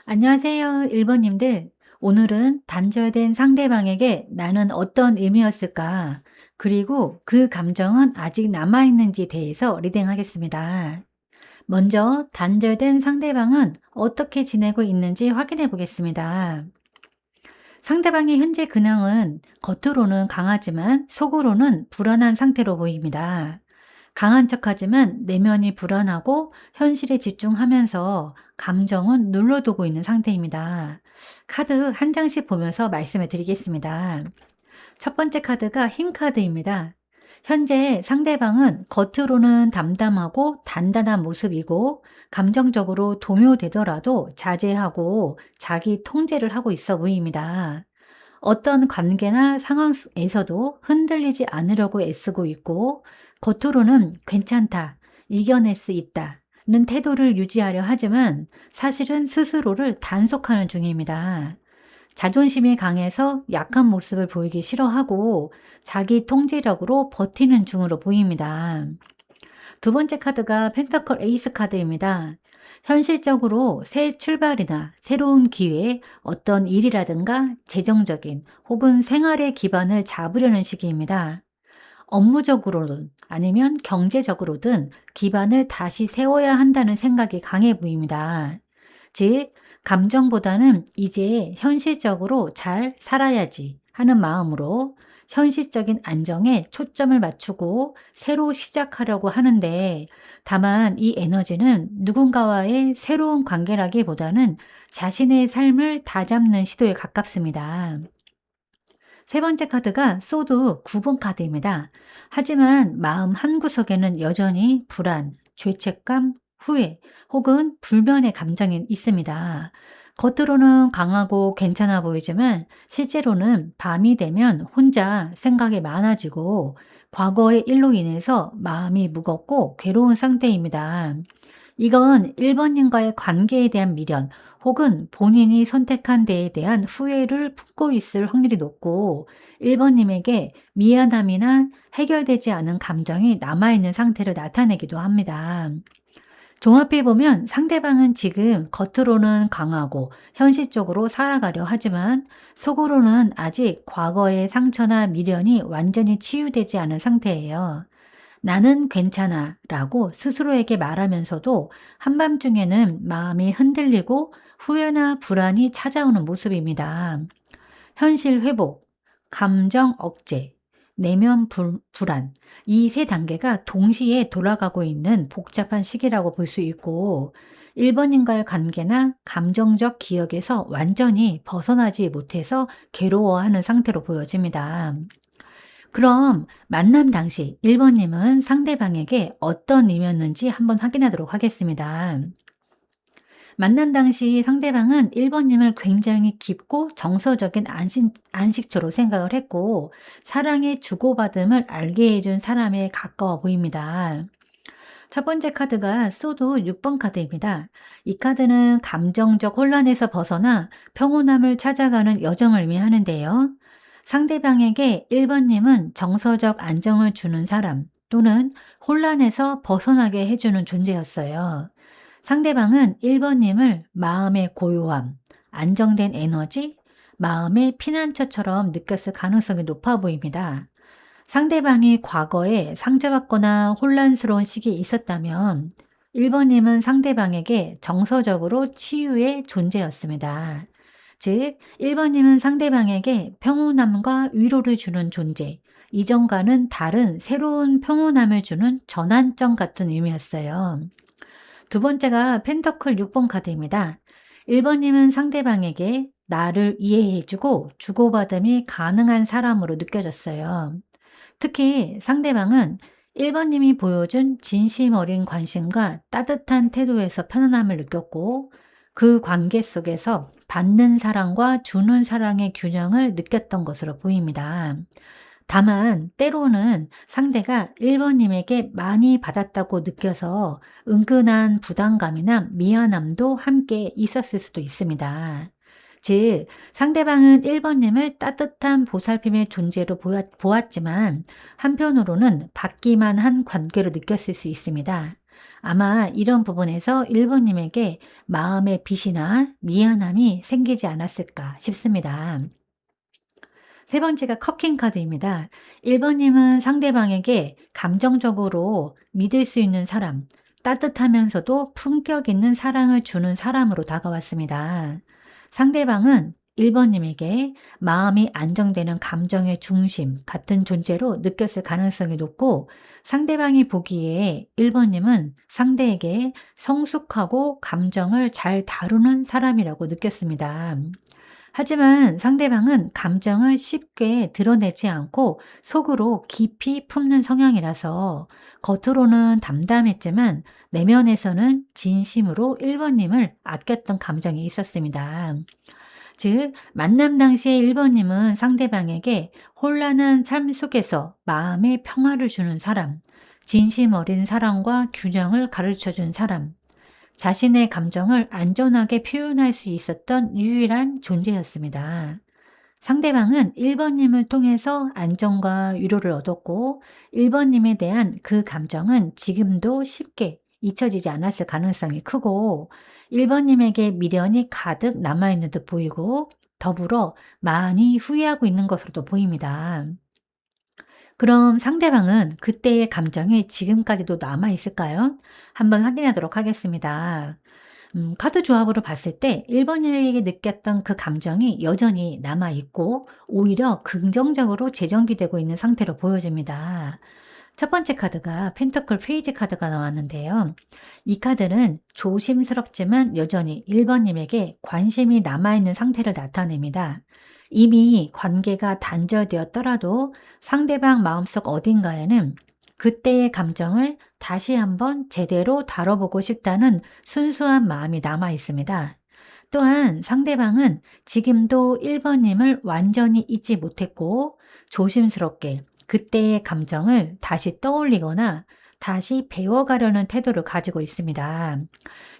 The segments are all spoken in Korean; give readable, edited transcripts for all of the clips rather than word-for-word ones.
안녕하세요, 1번님들. 오늘은 단절된 상대방에게 나는 어떤 의미였을까? 그리고 그 감정은 아직 남아있는지 대해서 리딩하겠습니다. 먼저 단절된 상대방은 어떻게 지내고 있는지 확인해 보겠습니다. 상대방의 현재 근황은 겉으로는 강하지만 속으로는 불안한 상태로 보입니다. 강한 척하지만 내면이 불안하고 현실에 집중하면서 감정은 눌러두고 있는 상태입니다. 카드 한 장씩 보면서 말씀을 드리겠습니다. 첫 번째 카드가 힘 카드입니다. 현재 상대방은 겉으로는 담담하고 단단한 모습이고 감정적으로 동요되더라도 자제하고 자기 통제를 하고 있어 보입니다. 어떤 관계나 상황에서도 흔들리지 않으려고 애쓰고 있고 겉으로는 괜찮다, 이겨낼 수 있다는 태도를 유지하려 하지만 사실은 스스로를 단속하는 중입니다. 자존심이 강해서 약한 모습을 보이기 싫어하고 자기 통제력으로 버티는 중으로 보입니다. 두 번째 카드가 펜터클 에이스 카드입니다. 현실적으로 새 출발이나 새로운 기회, 어떤 일이라든가 재정적인 혹은 생활의 기반을 잡으려는 시기입니다. 업무적으로든 아니면 경제적으로든 기반을 다시 세워야 한다는 생각이 강해 보입니다. 즉, 감정보다는 이제 현실적으로 잘 살아야지 하는 마음으로 현실적인 안정에 초점을 맞추고 새로 시작하려고 하는데, 다만 이 에너지는 누군가와의 새로운 관계라기보다는 자신의 삶을 다잡는 시도에 가깝습니다. 세 번째 카드가 소드 9번 카드입니다. 하지만 마음 한구석에는 여전히 불안, 죄책감, 후회 혹은 불면의 감정이 있습니다. 겉으로는 강하고 괜찮아 보이지만 실제로는 밤이 되면 혼자 생각이 많아지고 과거의 일로 인해서 마음이 무겁고 괴로운 상태입니다. 이건 1번님과의 관계에 대한 미련 혹은 본인이 선택한 데에 대한 후회를 품고 있을 확률이 높고 1번님에게 미안함이나 해결되지 않은 감정이 남아있는 상태를 나타내기도 합니다. 종합해 보면 상대방은 지금 겉으로는 강하고 현실적으로 살아가려 하지만 속으로는 아직 과거의 상처나 미련이 완전히 치유되지 않은 상태예요. 나는 괜찮아 라고 스스로에게 말하면서도 한밤중에는 마음이 흔들리고 후회나 불안이 찾아오는 모습입니다. 현실 회복, 감정 억제, 내면 불안, 이 세 단계가 동시에 돌아가고 있는 복잡한 시기라고 볼 수 있고 1번님과의 관계나 감정적 기억에서 완전히 벗어나지 못해서 괴로워하는 상태로 보여집니다. 그럼 만남 당시 1번님은 상대방에게 어떤 의미였는지 한번 확인하도록 하겠습니다. 만난 당시 상대방은 1번님을 굉장히 깊고 정서적인 안식처로 생각을 했고 사랑의 주고받음을 알게 해준 사람에 가까워 보입니다. 첫 번째 카드가 소드 6번 카드입니다. 이 카드는 감정적 혼란에서 벗어나 평온함을 찾아가는 여정을 의미하는데요. 상대방에게 1번님은 정서적 안정을 주는 사람 또는 혼란에서 벗어나게 해주는 존재였어요. 상대방은 1번님을 마음의 고요함, 안정된 에너지, 마음의 피난처처럼 느꼈을 가능성이 높아 보입니다. 상대방이 과거에 상처받거나 혼란스러운 시기에 있었다면 1번님은 상대방에게 정서적으로 치유의 존재였습니다. 즉, 1번님은 상대방에게 평온함과 위로를 주는 존재, 이전과는 다른 새로운 평온함을 주는 전환점 같은 의미였어요. 두 번째가 펜터클 6번 카드입니다. 1번님은 상대방에게 나를 이해해주고 주고받음이 가능한 사람으로 느껴졌어요. 특히 상대방은 1번님이 보여준 진심 어린 관심과 따뜻한 태도에서 편안함을 느꼈고 그 관계 속에서 받는 사랑과 주는 사랑의 균형을 느꼈던 것으로 보입니다. 다만 때로는 상대가 1번님에게 많이 받았다고 느껴서 은근한 부담감이나 미안함도 함께 있었을 수도 있습니다. 즉, 상대방은 1번님을 따뜻한 보살핌의 존재로 보았지만 한편으로는 받기만 한 관계로 느꼈을 수 있습니다. 아마 이런 부분에서 1번님에게 마음의 빚이나 미안함이 생기지 않았을까 싶습니다. 세 번째가 컵킹 카드입니다. 1번님은 상대방에게 감정적으로 믿을 수 있는 사람, 따뜻하면서도 품격 있는 사랑을 주는 사람으로 다가왔습니다. 상대방은 1번님에게 마음이 안정되는 감정의 중심 같은 존재로 느꼈을 가능성이 높고, 상대방이 보기에 1번님은 상대에게 성숙하고 감정을 잘 다루는 사람이라고 느꼈습니다. 하지만 상대방은 감정을 쉽게 드러내지 않고 속으로 깊이 품는 성향이라서 겉으로는 담담했지만 내면에서는 진심으로 1번님을 아꼈던 감정이 있었습니다. 즉, 만남 당시에 1번님은 상대방에게 혼란한 삶 속에서 마음의 평화를 주는 사람, 진심 어린 사랑과 균형을 가르쳐 준 사람, 자신의 감정을 안전하게 표현할 수 있었던 유일한 존재였습니다. 상대방은 1번님을 통해서 안정과 위로를 얻었고, 1번님에 대한 그 감정은 지금도 쉽게 잊혀지지 않았을 가능성이 크고, 1번님에게 미련이 가득 남아있는 듯 보이고, 더불어 많이 후회하고 있는 것으로도 보입니다. 그럼 상대방은 그때의 감정이 지금까지도 남아 있을까요? 한번 확인하도록 하겠습니다. 카드 조합으로 봤을 때 1번님에게 느꼈던 그 감정이 여전히 남아 있고 오히려 긍정적으로 재정비되고 있는 상태로 보여집니다. 첫 번째 카드가 펜터클 페이지 카드가 나왔는데요. 이 카드는 조심스럽지만 여전히 1번님에게 관심이 남아있는 상태를 나타냅니다. 이미 관계가 단절되었더라도 상대방 마음속 어딘가에는 그때의 감정을 다시 한번 제대로 다뤄보고 싶다는 순수한 마음이 남아 있습니다. 또한 상대방은 지금도 1번님을 완전히 잊지 못했고 조심스럽게 그때의 감정을 다시 떠올리거나 다시 배워가려는 태도를 가지고 있습니다.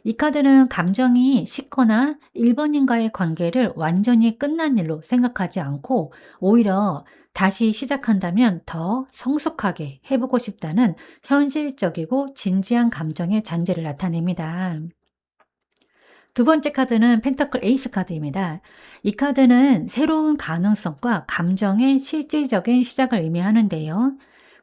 이 카드는 감정이 식거나 1번님과의 관계를 완전히 끝난 일로 생각하지 않고 오히려 다시 시작한다면 더 성숙하게 해보고 싶다는 현실적이고 진지한 감정의 잔재를 나타냅니다. 두 번째 카드는 펜터클 에이스 카드입니다. 이 카드는 새로운 가능성과 감정의 실질적인 시작을 의미하는데요.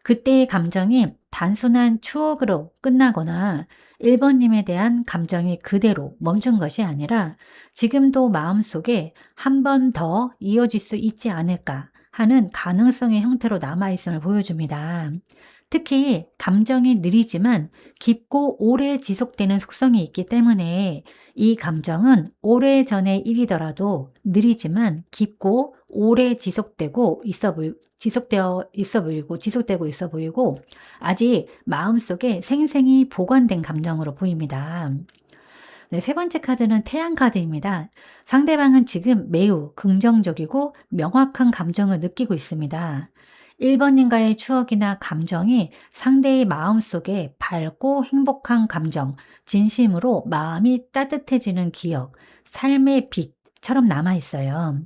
그때의 감정이 단순한 추억으로 끝나거나 1번님에 대한 감정이 그대로 멈춘 것이 아니라 지금도 마음속에 한 번 더 이어질 수 있지 않을까 하는 가능성의 형태로 남아있음을 보여줍니다. 특히 감정이 느리지만 깊고 오래 지속되는 속성이 있기 때문에 이 감정은 오래전의 일이더라도 느리지만 깊고 오래 지속되고 있어 보이고 아직 마음속에 생생히 보관된 감정으로 보입니다. 네, 세 번째 카드는 태양 카드입니다. 상대방은 지금 매우 긍정적이고 명확한 감정을 느끼고 있습니다. 1번님과의 추억이나 감정이 상대의 마음속에 밝고 행복한 감정, 진심으로 마음이 따뜻해지는 기억, 삶의 빛처럼 남아있어요.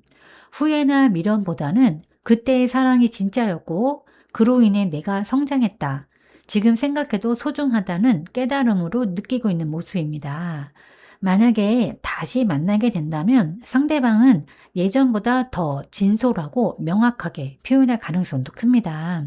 후회나 미련보다는 그때의 사랑이 진짜였고 그로 인해 내가 성장했다. 지금 생각해도 소중하다는 깨달음으로 느끼고 있는 모습입니다. 만약에 다시 만나게 된다면 상대방은 예전보다 더 진솔하고 명확하게 표현할 가능성도 큽니다.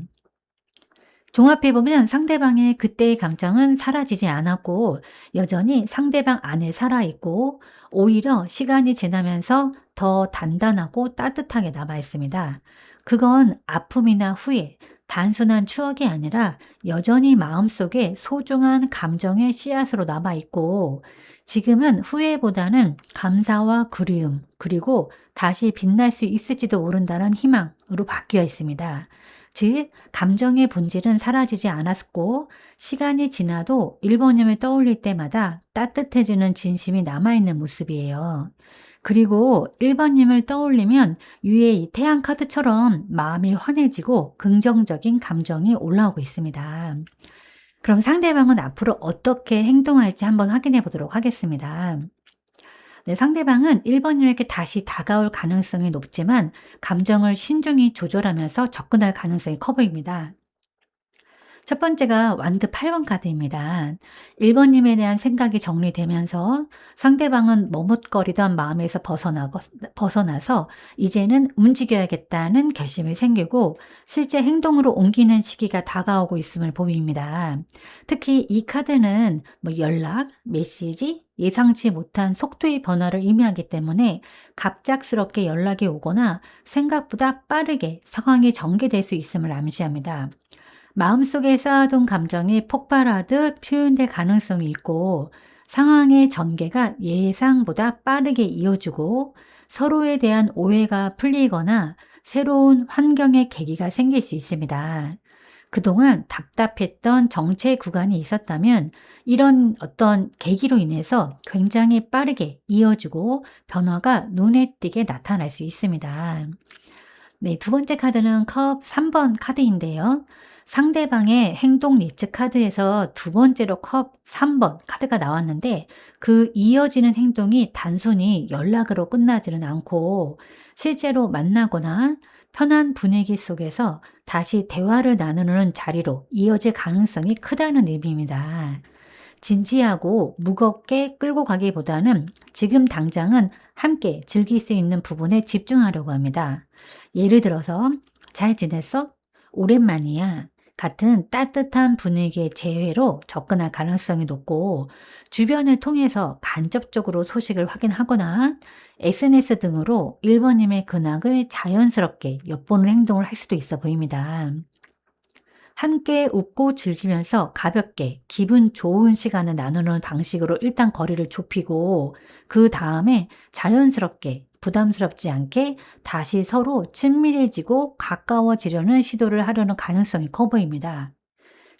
종합해보면 상대방의 그때의 감정은 사라지지 않았고 여전히 상대방 안에 살아있고 오히려 시간이 지나면서 더 단단하고 따뜻하게 남아있습니다. 그건 아픔이나 후회, 단순한 추억이 아니라 여전히 마음속에 소중한 감정의 씨앗으로 남아있고 지금은 후회보다는 감사와 그리움 그리고 다시 빛날 수 있을지도 모른다는 희망으로 바뀌어 있습니다. 즉 감정의 본질은 사라지지 않았고 시간이 지나도 1번님을 떠올릴 때마다 따뜻해지는 진심이 남아있는 모습이에요. 그리고 1번님을 떠올리면 위에 이 태양 카드처럼 마음이 환해지고 긍정적인 감정이 올라오고 있습니다. 그럼 상대방은 앞으로 어떻게 행동할지 한번 확인해 보도록 하겠습니다. 네, 상대방은 1번님에게 다시 다가올 가능성이 높지만 감정을 신중히 조절하면서 접근할 가능성이 커 보입니다. 첫 번째가 완드 8번 카드입니다. 1번님에 대한 생각이 정리되면서 상대방은 머뭇거리던 마음에서 벗어나서 이제는 움직여야겠다는 결심이 생기고 실제 행동으로 옮기는 시기가 다가오고 있음을 보입니다. 특히 이 카드는 연락, 메시지, 예상치 못한 속도의 변화를 의미하기 때문에 갑작스럽게 연락이 오거나 생각보다 빠르게 상황이 전개될 수 있음을 암시합니다. 마음속에 쌓아둔 감정이 폭발하듯 표현될 가능성이 있고 상황의 전개가 예상보다 빠르게 이어지고 서로에 대한 오해가 풀리거나 새로운 환경의 계기가 생길 수 있습니다. 그동안 답답했던 정체 구간이 있었다면 이런 어떤 계기로 인해서 굉장히 빠르게 이어지고 변화가 눈에 띄게 나타날 수 있습니다. 네, 두 번째 카드는 컵 3번 카드인데요. 상대방의 행동 예측 카드에서 두 번째로 컵 3번 카드가 나왔는데 그 이어지는 행동이 단순히 연락으로 끝나지는 않고 실제로 만나거나 편한 분위기 속에서 다시 대화를 나누는 자리로 이어질 가능성이 크다는 의미입니다. 진지하고 무겁게 끌고 가기보다는 지금 당장은 함께 즐길 수 있는 부분에 집중하려고 합니다. 예를 들어서 "잘 지냈어? 오랜만이야." 같은 따뜻한 분위기의 재회로 접근할 가능성이 높고 주변을 통해서 간접적으로 소식을 확인하거나 SNS 등으로 1번님의 근황을 자연스럽게 엿보는 행동을 할 수도 있어 보입니다. 함께 웃고 즐기면서 가볍게 기분 좋은 시간을 나누는 방식으로 일단 거리를 좁히고 그 다음에 자연스럽게 부담스럽지 않게 다시 서로 친밀해지고 가까워지려는 시도를 하려는 가능성이 커 보입니다.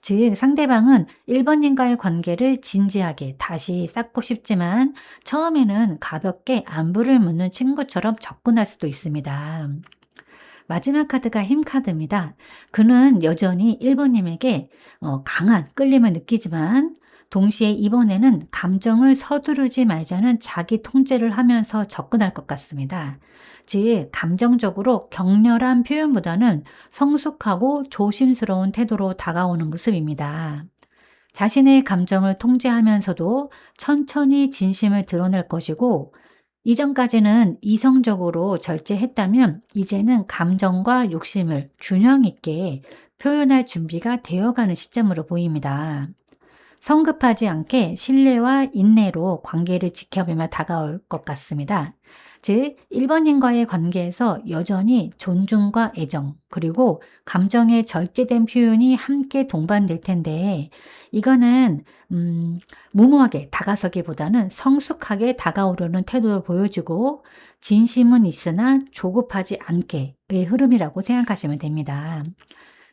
즉 상대방은 1번님과의 관계를 진지하게 다시 쌓고 싶지만 처음에는 가볍게 안부를 묻는 친구처럼 접근할 수도 있습니다. 마지막 카드가 힘 카드입니다. 그는 여전히 1번님에게 강한 끌림을 느끼지만 동시에 이번에는 감정을 서두르지 말자는 자기 통제를 하면서 접근할 것 같습니다. 즉 감정적으로 격렬한 표현보다는 성숙하고 조심스러운 태도로 다가오는 모습입니다. 자신의 감정을 통제하면서도 천천히 진심을 드러낼 것이고 이전까지는 이성적으로 절제했다면 이제는 감정과 욕심을 균형 있게 표현할 준비가 되어가는 시점으로 보입니다. 성급하지 않게 신뢰와 인내로 관계를 지켜보며 다가올 것 같습니다. 즉 1번님과의 관계에서 여전히 존중과 애정 그리고 감정의 절제된 표현이 함께 동반될 텐데 이거는 무모하게 다가서기보다는 성숙하게 다가오려는 태도를 보여주고 진심은 있으나 조급하지 않게의 흐름이라고 생각하시면 됩니다.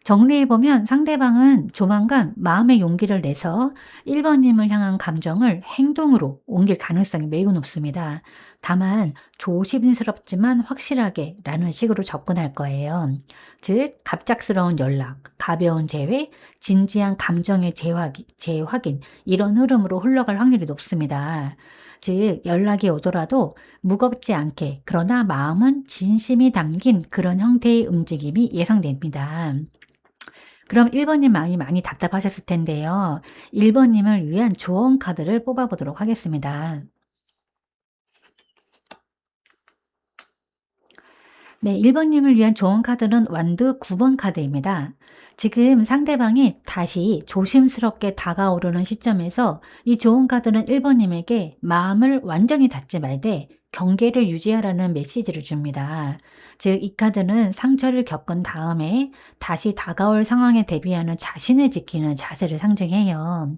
정리해보면 상대방은 조만간 마음의 용기를 내서 1번님을 향한 감정을 행동으로 옮길 가능성이 매우 높습니다. 다만 조심스럽지만 확실하게 라는 식으로 접근할 거예요. 즉 갑작스러운 연락, 가벼운 재회, 진지한 감정의 재확인 이런 흐름으로 흘러갈 확률이 높습니다. 즉 연락이 오더라도 무겁지 않게 그러나 마음은 진심이 담긴 그런 형태의 움직임이 예상됩니다. 그럼 1번님 마음이 많이 답답하셨을 텐데요. 1번님을 위한 조언 카드를 뽑아보도록 하겠습니다. 네, 1번님을 위한 조언 카드는 완드 9번 카드입니다. 지금 상대방이 다시 조심스럽게 다가오려는 시점에서 이 조언 카드는 1번님에게 마음을 완전히 닫지 말되 경계를 유지하라는 메시지를 줍니다. 즉, 이 카드는 상처를 겪은 다음에 다시 다가올 상황에 대비하는 자신을 지키는 자세를 상징해요.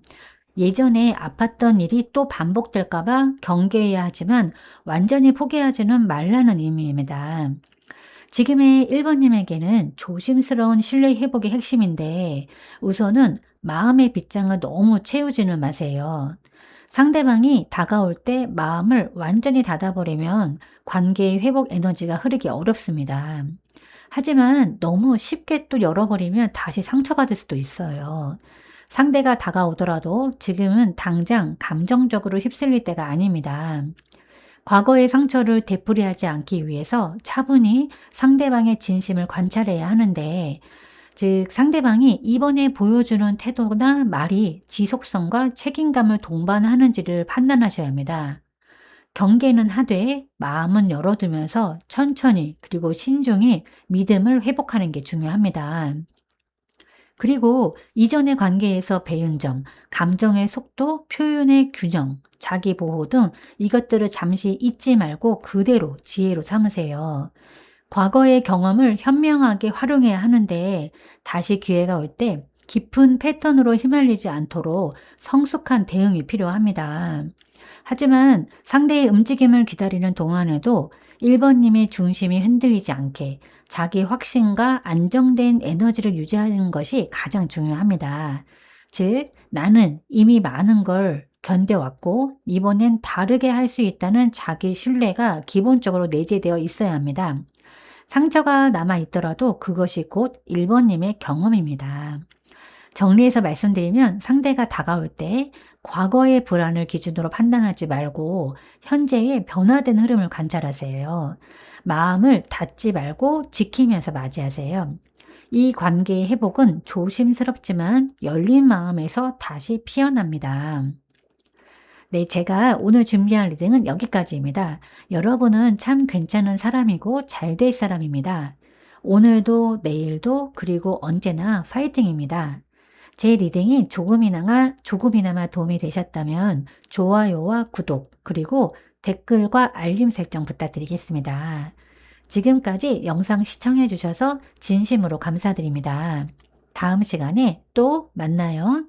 예전에 아팠던 일이 또 반복될까봐 경계해야 하지만 완전히 포기하지는 말라는 의미입니다. 지금의 1번님에게는 조심스러운 신뢰 회복이 핵심인데 우선은 마음의 빗장을 너무 채우지는 마세요. 상대방이 다가올 때 마음을 완전히 닫아버리면 관계의 회복 에너지가 흐르기 어렵습니다. 하지만 너무 쉽게 또 열어버리면 다시 상처받을 수도 있어요. 상대가 다가오더라도 지금은 당장 감정적으로 휩쓸릴 때가 아닙니다. 과거의 상처를 되풀이하지 않기 위해서 차분히 상대방의 진심을 관찰해야 하는데 즉 상대방이 이번에 보여주는 태도나 말이 지속성과 책임감을 동반하는지를 판단하셔야 합니다. 경계는 하되 마음은 열어두면서 천천히 그리고 신중히 믿음을 회복하는 게 중요합니다. 그리고 이전의 관계에서 배운 점, 감정의 속도, 표현의 균형, 자기 보호 등 이것들을 잠시 잊지 말고 그대로 지혜로 삼으세요. 과거의 경험을 현명하게 활용해야 하는데 다시 기회가 올 때 깊은 패턴으로 휘말리지 않도록 성숙한 대응이 필요합니다. 하지만 상대의 움직임을 기다리는 동안에도 1번님의 중심이 흔들리지 않게 자기 확신과 안정된 에너지를 유지하는 것이 가장 중요합니다. 즉, 나는 이미 많은 걸 견뎌왔고 이번엔 다르게 할 수 있다는 자기 신뢰가 기본적으로 내재되어 있어야 합니다. 상처가 남아있더라도 그것이 곧 1번님의 경험입니다. 정리해서 말씀드리면 상대가 다가올 때 과거의 불안을 기준으로 판단하지 말고 현재의 변화된 흐름을 관찰하세요. 마음을 닫지 말고 지키면서 맞이하세요. 이 관계의 회복은 조심스럽지만 열린 마음에서 다시 피어납니다. 네, 제가 오늘 준비한 리딩은 여기까지입니다. 여러분은 참 괜찮은 사람이고 잘 될 사람입니다. 오늘도 내일도 그리고 언제나 파이팅입니다. 제 리딩이 조금이나마 도움이 되셨다면 좋아요와 구독 그리고 댓글과 알림 설정 부탁드리겠습니다. 지금까지 영상 시청해 주셔서 진심으로 감사드립니다. 다음 시간에 또 만나요.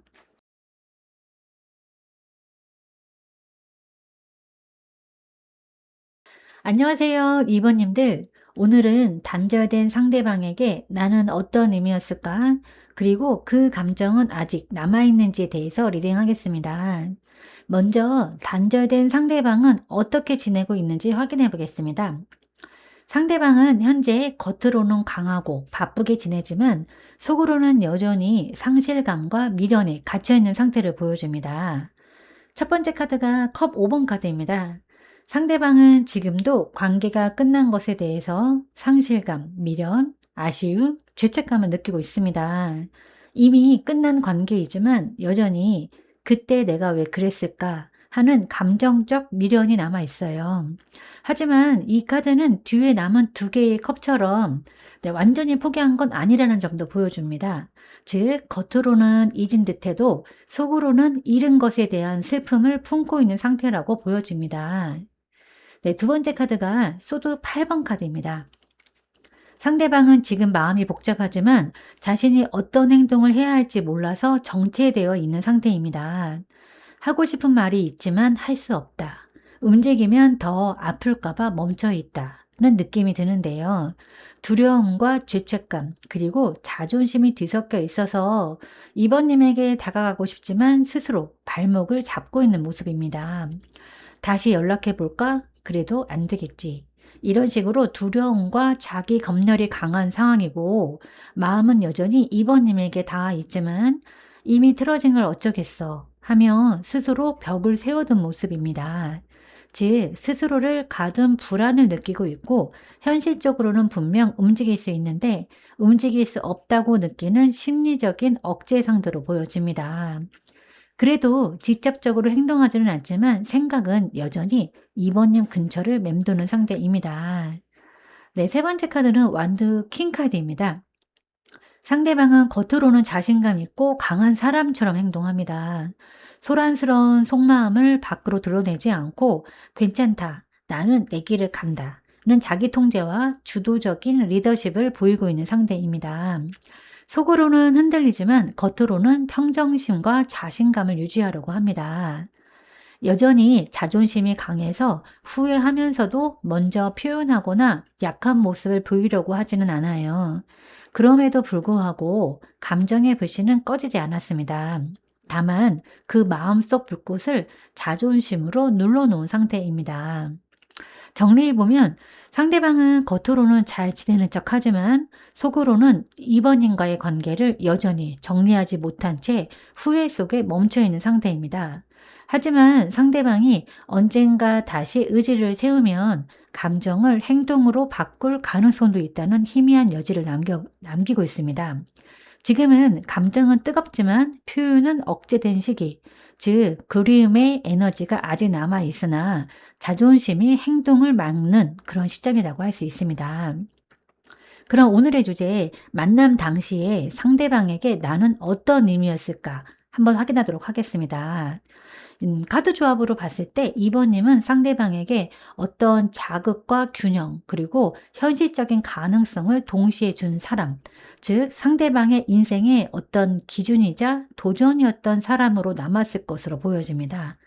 안녕하세요, 이번님들. 오늘은 단절된 상대방에게 나는 어떤 의미였을까? 그리고 그 감정은 아직 남아있는지에 대해서 리딩하겠습니다. 먼저 단절된 상대방은 어떻게 지내고 있는지 확인해 보겠습니다. 상대방은 현재 겉으로는 강하고 바쁘게 지내지만 속으로는 여전히 상실감과 미련에 갇혀있는 상태를 보여줍니다. 첫 번째 카드가 컵 5번 카드입니다. 상대방은 지금도 관계가 끝난 것에 대해서 상실감, 미련, 아쉬움, 죄책감을 느끼고 있습니다. 이미 끝난 관계이지만 여전히 그때 내가 왜 그랬을까 하는 감정적 미련이 남아 있어요. 하지만 이 카드는 뒤에 남은 두 개의 컵처럼 완전히 포기한 건 아니라는 점도 보여줍니다. 즉, 겉으로는 잊은 듯해도 속으로는 잃은 것에 대한 슬픔을 품고 있는 상태라고 보여집니다. 네, 두 번째 카드가 소드 8번 카드입니다. 상대방은 지금 마음이 복잡하지만 자신이 어떤 행동을 해야 할지 몰라서 정체되어 있는 상태입니다. 하고 싶은 말이 있지만 할 수 없다. 움직이면 더 아플까봐 멈춰 있다는 느낌이 드는데요. 두려움과 죄책감 그리고 자존심이 뒤섞여 있어서 이번님에게 다가가고 싶지만 스스로 발목을 잡고 있는 모습입니다. 다시 연락해 볼까? 그래도 안 되겠지. 이런 식으로 두려움과 자기 검열이 강한 상황이고 마음은 여전히 이번님에게 닿아 있지만 이미 틀어진 걸 어쩌겠어 하며 스스로 벽을 세워둔 모습입니다. 즉 스스로를 가둔 불안을 느끼고 있고 현실적으로는 분명 움직일 수 있는데 움직일 수 없다고 느끼는 심리적인 억제 상태로 보여집니다. 그래도 직접적으로 행동하지는 않지만 생각은 여전히 이번님 근처를 맴도는 상태입니다. 네, 세 번째 카드는 완드 킹 카드입니다. 상대방은 겉으로는 자신감 있고 강한 사람처럼 행동합니다. 소란스러운 속마음을 밖으로 드러내지 않고 괜찮다, 나는 내 길을 간다 는 자기 통제와 주도적인 리더십을 보이고 있는 상태입니다. 속으로는 흔들리지만 겉으로는 평정심과 자신감을 유지하려고 합니다. 여전히 자존심이 강해서 후회하면서도 먼저 표현하거나 약한 모습을 보이려고 하지는 않아요. 그럼에도 불구하고 감정의 불씨는 꺼지지 않았습니다. 다만 그 마음속 불꽃을 자존심으로 눌러놓은 상태입니다. 정리해보면 상대방은 겉으로는 잘 지내는 척 하지만 속으로는 이번님과의 관계를 여전히 정리하지 못한 채 후회 속에 멈춰있는 상태입니다. 하지만 상대방이 언젠가 다시 의지를 세우면 감정을 행동으로 바꿀 가능성도 있다는 희미한 여지를 남기고 있습니다. 지금은 감정은 뜨겁지만 표현은 억제된 시기, 즉 그리움의 에너지가 아직 남아 있으나 자존심이 행동을 막는 그런 시점이라고 할 수 있습니다. 그럼 오늘의 주제, 만남 당시에 상대방에게 나는 어떤 의미였을까? 한번 확인하도록 하겠습니다. 카드 조합으로 봤을 때 2번님은 상대방에게 어떤 자극과 균형, 그리고 현실적인 가능성을 동시에 준 사람, 즉 상대방의 인생의 어떤 기준이자 도전이었던 사람으로 남았을 것으로 보여집니다.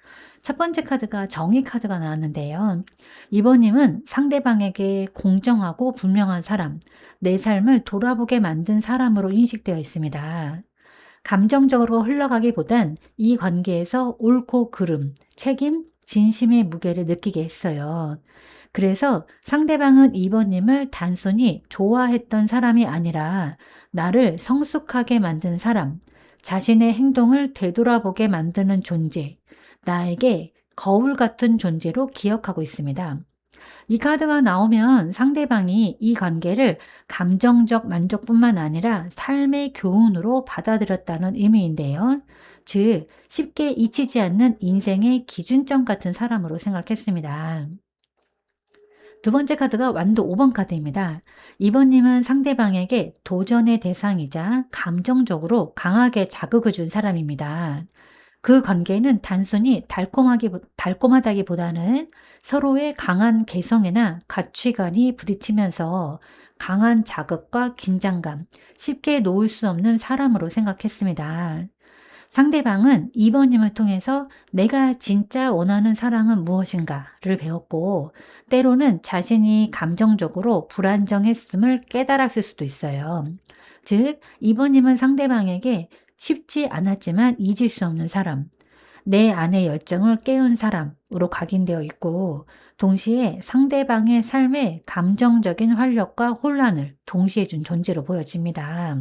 첫 번째 카드가 정의 카드가 나왔는데요. 2번님은 상대방에게 공정하고 분명한 사람, 내 삶을 돌아보게 만든 사람으로 인식되어 있습니다. 감정적으로 흘러가기보단 이 관계에서 옳고 그름, 책임, 진심의 무게를 느끼게 했어요. 그래서 상대방은 2번님을 단순히 좋아했던 사람이 아니라 나를 성숙하게 만든 사람, 자신의 행동을 되돌아보게 만드는 존재, 나에게 거울 같은 존재로 기억하고 있습니다. 이 카드가 나오면 상대방이 이 관계를 감정적 만족뿐만 아니라 삶의 교훈으로 받아들였다는 의미인데요. 즉, 쉽게 잊히지 않는 인생의 기준점 같은 사람으로 생각했습니다. 두 번째 카드가 완도 5번 카드입니다. 2번님은 상대방에게 도전의 대상이자 감정적으로 강하게 자극을 준 사람입니다. 그 관계는 단순히 달콤하다기보다는 서로의 강한 개성이나 가치관이 부딪히면서 강한 자극과 긴장감, 쉽게 놓을 수 없는 사람으로 생각했습니다. 상대방은 2번님을 통해서 내가 진짜 원하는 사랑은 무엇인가를 배웠고, 때로는 자신이 감정적으로 불안정했음을 깨달았을 수도 있어요. 즉, 2번님은 상대방에게 쉽지 않았지만 잊을 수 없는 사람, 내 안의 열정을 깨운 사람으로 각인되어 있고, 동시에 상대방의 삶에 감정적인 활력과 혼란을 동시에 준 존재로 보여집니다.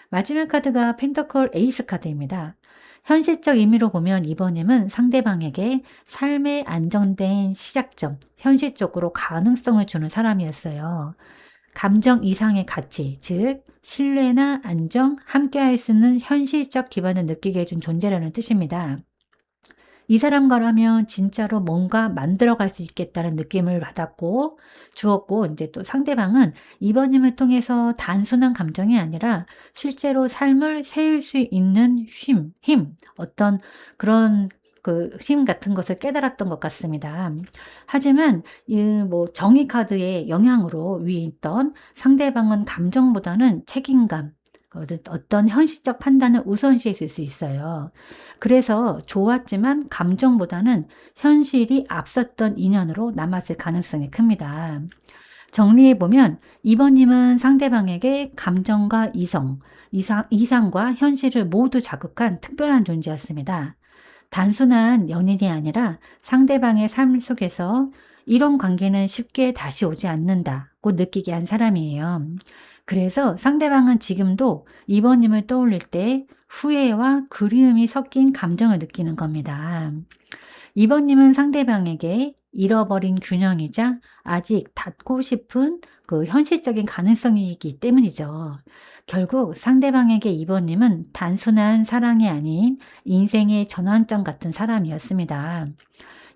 마지막 카드가 펜터클 에이스 카드입니다. 현실적 의미로 보면 2번님은 상대방에게 삶의 안정된 시작점, 현실적으로 가능성을 주는 사람이었어요. 감정 이상의 가치, 즉 신뢰나 안정, 함께할 수 있는 현실적 기반을 느끼게 해준 존재라는 뜻입니다. 이 사람과라면 진짜로 뭔가 만들어갈 수 있겠다는 느낌을 받았고 주었고, 이제 또 상대방은 2번님을 통해서 단순한 감정이 아니라 실제로 삶을 세울 수 있는 힘, 어떤 그런 그 힘 같은 것을 깨달았던 것 같습니다. 하지만 정의 카드의 영향으로 위에 있던 상대방은 감정보다는 책임감, 어떤 현실적 판단을 우선시했을 수 있어요. 그래서 좋았지만 감정보다는 현실이 앞섰던 인연으로 남았을 가능성이 큽니다. 정리해보면 2번님은 상대방에게 감정과 이상과 현실을 모두 자극한 특별한 존재였습니다. 단순한 연인이 아니라 상대방의 삶 속에서 이런 관계는 쉽게 다시 오지 않는다고 느끼게 한 사람이에요. 그래서 상대방은 지금도 2번님을 떠올릴 때 후회와 그리움이 섞인 감정을 느끼는 겁니다. 2번님은 상대방에게 잃어버린 균형이자 아직 닿고 싶은 그 현실적인 가능성이기 때문이죠. 결국 상대방에게 2번님은 단순한 사랑이 아닌 인생의 전환점 같은 사람이었습니다.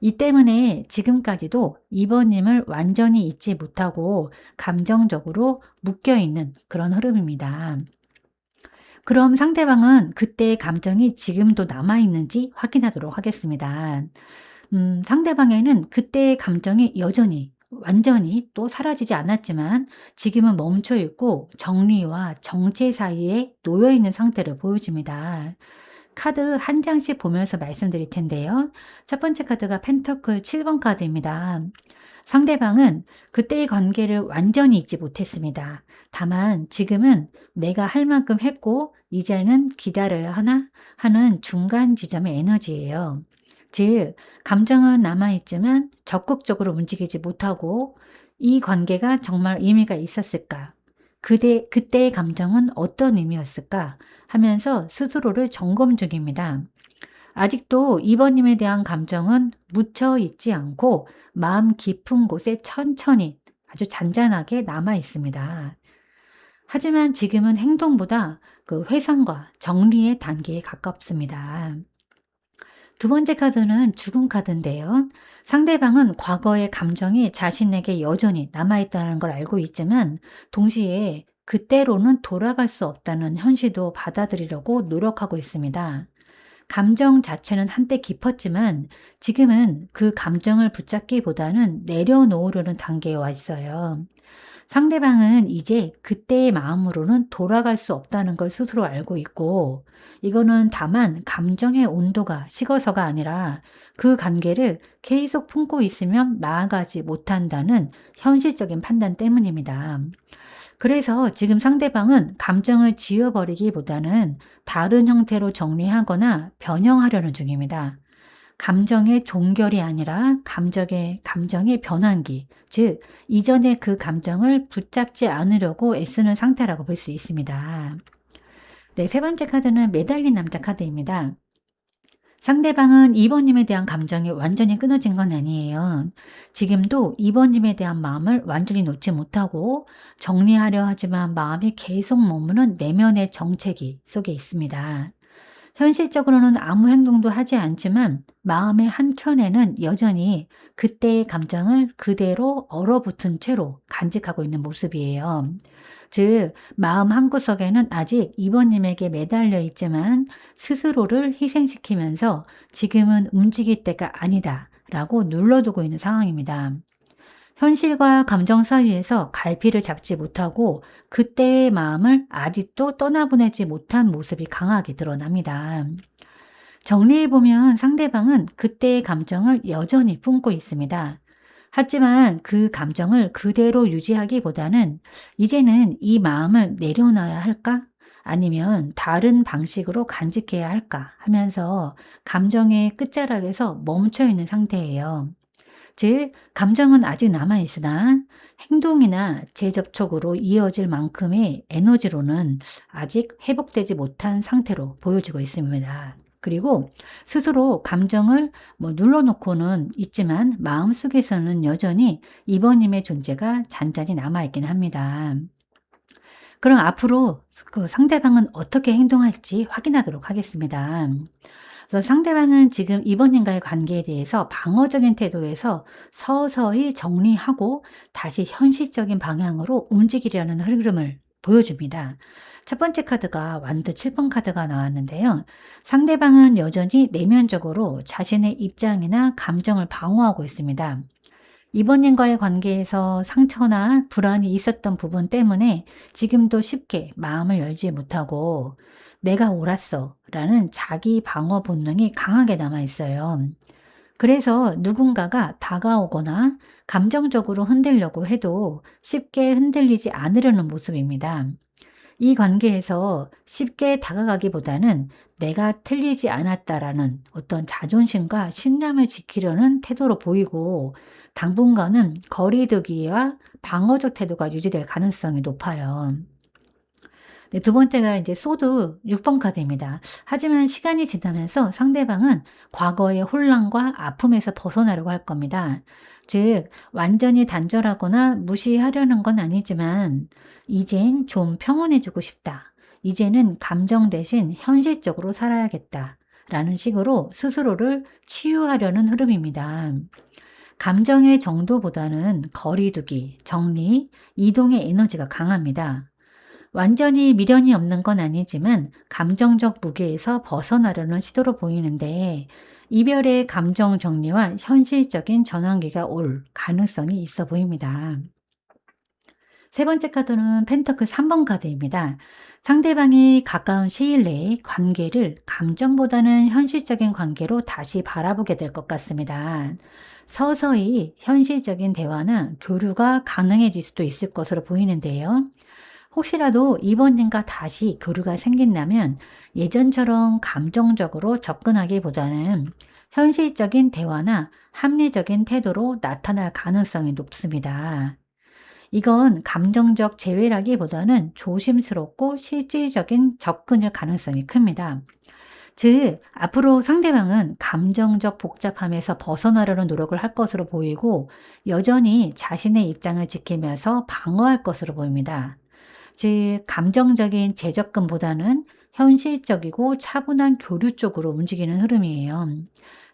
이 때문에 지금까지도 2번님을 완전히 잊지 못하고 감정적으로 묶여있는 그런 흐름입니다. 그럼 상대방은 그때의 감정이 지금도 남아있는지 확인하도록 하겠습니다. 상대방에는 그때의 감정이 여전히 완전히 또 사라지지 않았지만 지금은 멈춰 있고 정리와 정체 사이에 놓여 있는 상태를 보여줍니다. 카드 한 장씩 보면서 말씀드릴 텐데요. 첫 번째 카드가 펜터클 7번 카드입니다. 상대방은 그때의 관계를 완전히 잊지 못했습니다. 다만 지금은 내가 할 만큼 했고 이제는 기다려야 하나 하는 중간 지점의 에너지예요. 즉, 감정은 남아있지만 적극적으로 움직이지 못하고 이 관계가 정말 의미가 있었을까? 그때의 감정은 어떤 의미였을까? 하면서 스스로를 점검 중입니다. 아직도 2번님에 대한 감정은 묻혀 있지 않고 마음 깊은 곳에 천천히 아주 잔잔하게 남아 있습니다. 하지만 지금은 행동보다 그 회상과 정리의 단계에 가깝습니다. 두 번째 카드는 죽음 카드인데요. 상대방은 과거의 감정이 자신에게 여전히 남아있다는 걸 알고 있지만 동시에 그때로는 돌아갈 수 없다는 현실도 받아들이려고 노력하고 있습니다. 감정 자체는 한때 깊었지만 지금은 그 감정을 붙잡기보다는 내려놓으려는 단계에 와 있어요. 상대방은 이제 그때의 마음으로는 돌아갈 수 없다는 걸 스스로 알고 있고, 이거는 다만 감정의 온도가 식어서가 아니라 그 관계를 계속 품고 있으면 나아가지 못한다는 현실적인 판단 때문입니다. 그래서 지금 상대방은 감정을 지워버리기보다는 다른 형태로 정리하거나 변형하려는 중입니다. 감정의 종결이 아니라 감정의 변환기, 즉 이전의 그 감정을 붙잡지 않으려고 애쓰는 상태라고 볼 수 있습니다. 네, 세 번째 카드는 매달린 남자 카드입니다. 상대방은 2번님에 대한 감정이 완전히 끊어진 건 아니에요. 지금도 2번님에 대한 마음을 완전히 놓지 못하고 정리하려 하지만 마음이 계속 머무는 내면의 정체기 속에 있습니다. 현실적으로는 아무 행동도 하지 않지만 마음의 한켠에는 여전히 그때의 감정을 그대로 얼어붙은 채로 간직하고 있는 모습이에요. 즉, 마음 한구석에는 아직 이번님에게 매달려 있지만 스스로를 희생시키면서 지금은 움직일 때가 아니다 라고 눌러두고 있는 상황입니다. 현실과 감정 사이에서 갈피를 잡지 못하고 그때의 마음을 아직도 떠나보내지 못한 모습이 강하게 드러납니다. 정리해보면 상대방은 그때의 감정을 여전히 품고 있습니다. 하지만 그 감정을 그대로 유지하기보다는 이제는 이 마음을 내려놔야 할까? 아니면 다른 방식으로 간직해야 할까? 하면서 감정의 끝자락에서 멈춰 있는 상태예요. 즉, 감정은 아직 남아있으나 행동이나 재접촉으로 이어질 만큼의 에너지로는 아직 회복되지 못한 상태로 보여지고 있습니다. 그리고 스스로 감정을 눌러놓고는 있지만 마음속에서는 여전히 이번님의 존재가 잔잔히 남아있긴 합니다. 그럼 앞으로 그 상대방은 어떻게 행동할지 확인하도록 하겠습니다. 그래서 상대방은 지금 이번님과의 관계에 대해서 방어적인 태도에서 서서히 정리하고 다시 현실적인 방향으로 움직이려는 흐름을 보여줍니다. 첫 번째 카드가 완드 7번 카드가 나왔는데요. 상대방은 여전히 내면적으로 자신의 입장이나 감정을 방어하고 있습니다. 이번님과의 관계에서 상처나 불안이 있었던 부분 때문에 지금도 쉽게 마음을 열지 못하고 내가 옳았어 라는 자기 방어 본능이 강하게 남아 있어요. 그래서 누군가가 다가오거나 감정적으로 흔들려고 해도 쉽게 흔들리지 않으려는 모습입니다. 이 관계에서 쉽게 다가가기보다는 내가 틀리지 않았다라는 어떤 자존심과 신념을 지키려는 태도로 보이고 당분간은 거리두기와 방어적 태도가 유지될 가능성이 높아요. 네, 두 번째가 이제 소드 6번 카드입니다. 하지만 시간이 지나면서 상대방은 과거의 혼란과 아픔에서 벗어나려고 할 겁니다. 즉, 완전히 단절하거나 무시하려는 건 아니지만 이젠 좀 평온해지고 싶다. 이제는 감정 대신 현실적으로 살아야겠다. 라는 식으로 스스로를 치유하려는 흐름입니다. 감정의 정도보다는 거리두기, 정리, 이동의 에너지가 강합니다. 완전히 미련이 없는 건 아니지만 감정적 무게에서 벗어나려는 시도로 보이는데 이별의 감정 정리와 현실적인 전환기가 올 가능성이 있어 보입니다. 세 번째 카드는 펜터클 3번 카드입니다. 상대방이 가까운 시일 내에 관계를 감정보다는 현실적인 관계로 다시 바라보게 될 것 같습니다. 서서히 현실적인 대화나 교류가 가능해질 수도 있을 것으로 보이는데요. 혹시라도 이번님과 다시 교류가 생긴다면 예전처럼 감정적으로 접근하기보다는 현실적인 대화나 합리적인 태도로 나타날 가능성이 높습니다. 이건 감정적 제외라기보다는 조심스럽고 실질적인 접근일 가능성이 큽니다. 즉, 앞으로 상대방은 감정적 복잡함에서 벗어나려는 노력을 할 것으로 보이고 여전히 자신의 입장을 지키면서 방어할 것으로 보입니다. 즉 감정적인 재접근보다는 현실적이고 차분한 교류 쪽으로 움직이는 흐름이에요.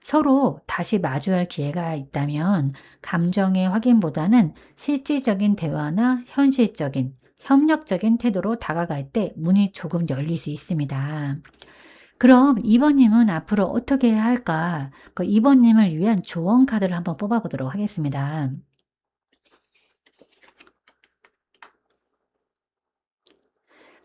서로 다시 마주할 기회가 있다면 감정의 확인보다는 실질적인 대화나 현실적인, 협력적인 태도로 다가갈 때 문이 조금 열릴 수 있습니다. 그럼 2번님은 앞으로 어떻게 해야 할까? 그 2번님을 위한 조언 카드를 한번 뽑아보도록 하겠습니다.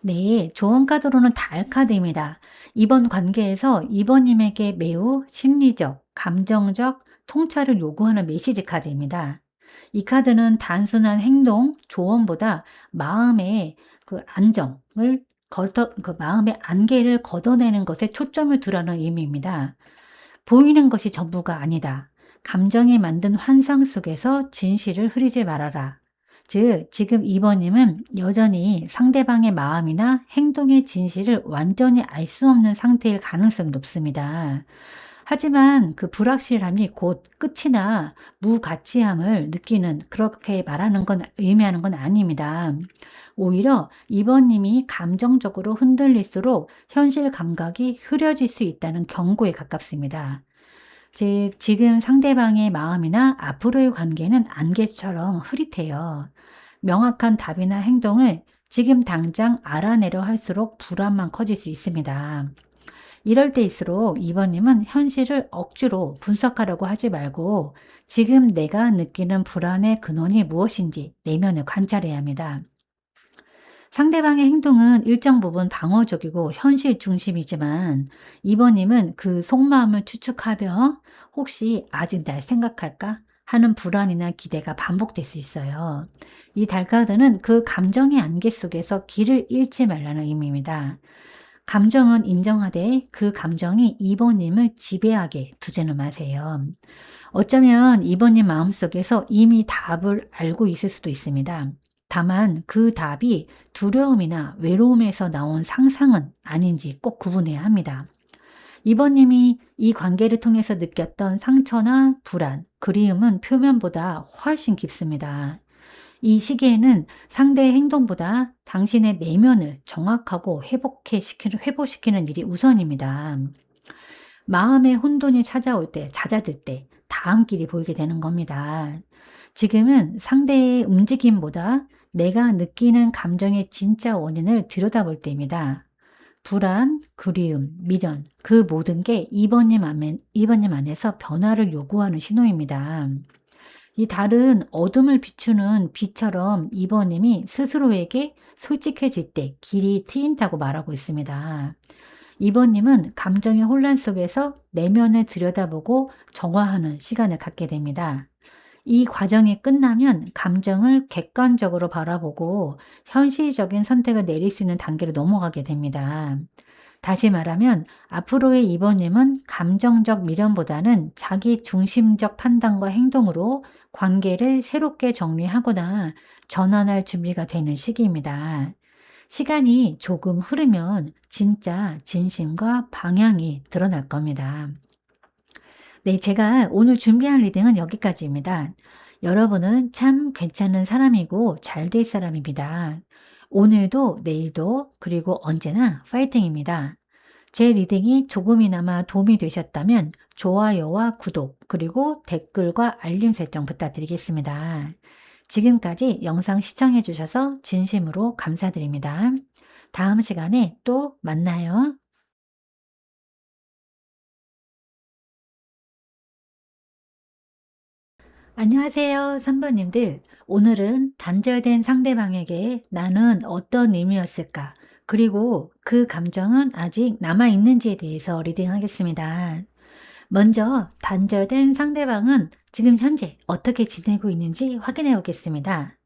네, 조언 카드로는 달 카드입니다. 이번 관계에서 2번님에게 매우 심리적, 감정적 통찰을 요구하는 메시지 카드입니다. 이 카드는 단순한 행동, 조언보다 마음의 그 안정을 그 마음의 안개를 걷어내는 것에 초점을 두라는 의미입니다. 보이는 것이 전부가 아니다. 감정이 만든 환상 속에서 진실을 흐리지 말아라. 즉, 지금 2번님은 여전히 상대방의 마음이나 행동의 진실을 완전히 알 수 없는 상태일 가능성이 높습니다. 하지만 그 불확실함이 곧 끝이나 무가치함을 느끼는 그렇게 말하는 건 의미하는 건 아닙니다. 오히려 2번님이 감정적으로 흔들릴수록 현실 감각이 흐려질 수 있다는 경고에 가깝습니다. 즉, 지금 상대방의 마음이나 앞으로의 관계는 안개처럼 흐릿해요. 명확한 답이나 행동을 지금 당장 알아내려 할수록 불안만 커질 수 있습니다. 이럴 때일수록 2번님은 현실을 억지로 분석하려고 하지 말고 지금 내가 느끼는 불안의 근원이 무엇인지 내면을 관찰해야 합니다. 상대방의 행동은 일정 부분 방어적이고 현실 중심이지만 2번님은 그 속마음을 추측하며 혹시 아직 날 생각할까? 하는 불안이나 기대가 반복될 수 있어요. 이 달카드는 그 감정의 안개 속에서 길을 잃지 말라는 의미입니다. 감정은 인정하되 그 감정이 2번님을 지배하게 두지는 마세요. 어쩌면 2번님 마음속에서 이미 답을 알고 있을 수도 있습니다. 다만 그 답이 두려움이나 외로움에서 나온 상상은 아닌지 꼭 구분해야 합니다. 2번님이 이 관계를 통해서 느꼈던 상처나 불안, 그리움은 표면보다 훨씬 깊습니다. 이 시기에는 상대의 행동보다 당신의 내면을 정확하고 회복시키는 일이 우선입니다. 마음의 혼돈이 찾아올 때, 잦아들 때 다음 길이 보이게 되는 겁니다. 지금은 상대의 움직임보다 내가 느끼는 감정의 진짜 원인을 들여다볼 때입니다. 불안, 그리움, 미련, 그 모든 게 2번님 안에서 변화를 요구하는 신호입니다. 이 달은 어둠을 비추는 빛처럼 2번님이 스스로에게 솔직해질 때 길이 트인다고 말하고 있습니다. 2번님은 감정의 혼란 속에서 내면을 들여다보고 정화하는 시간을 갖게 됩니다. 이 과정이 끝나면 감정을 객관적으로 바라보고 현실적인 선택을 내릴 수 있는 단계로 넘어가게 됩니다. 다시 말하면 앞으로의 2번님은 감정적 미련보다는 자기 중심적 판단과 행동으로 관계를 새롭게 정리하거나 전환할 준비가 되는 시기입니다. 시간이 조금 흐르면 진짜 진심과 방향이 드러날 겁니다. 네, 제가 오늘 준비한 리딩은 여기까지입니다. 여러분은 참 괜찮은 사람이고 잘 될 사람입니다. 오늘도 내일도 그리고 언제나 파이팅입니다. 제 리딩이 조금이나마 도움이 되셨다면 좋아요와 구독 그리고 댓글과 알림 설정 부탁드리겠습니다. 지금까지 영상 시청해 주셔서 진심으로 감사드립니다. 다음 시간에 또 만나요. 안녕하세요, 3번님들. 오늘은 단절된 상대방에게 나는 어떤 의미였을까? 그리고 그 감정은 아직 남아있는지에 대해서 리딩하겠습니다. 먼저 단절된 상대방은 지금 현재 어떻게 지내고 있는지 확인해 보겠습니다.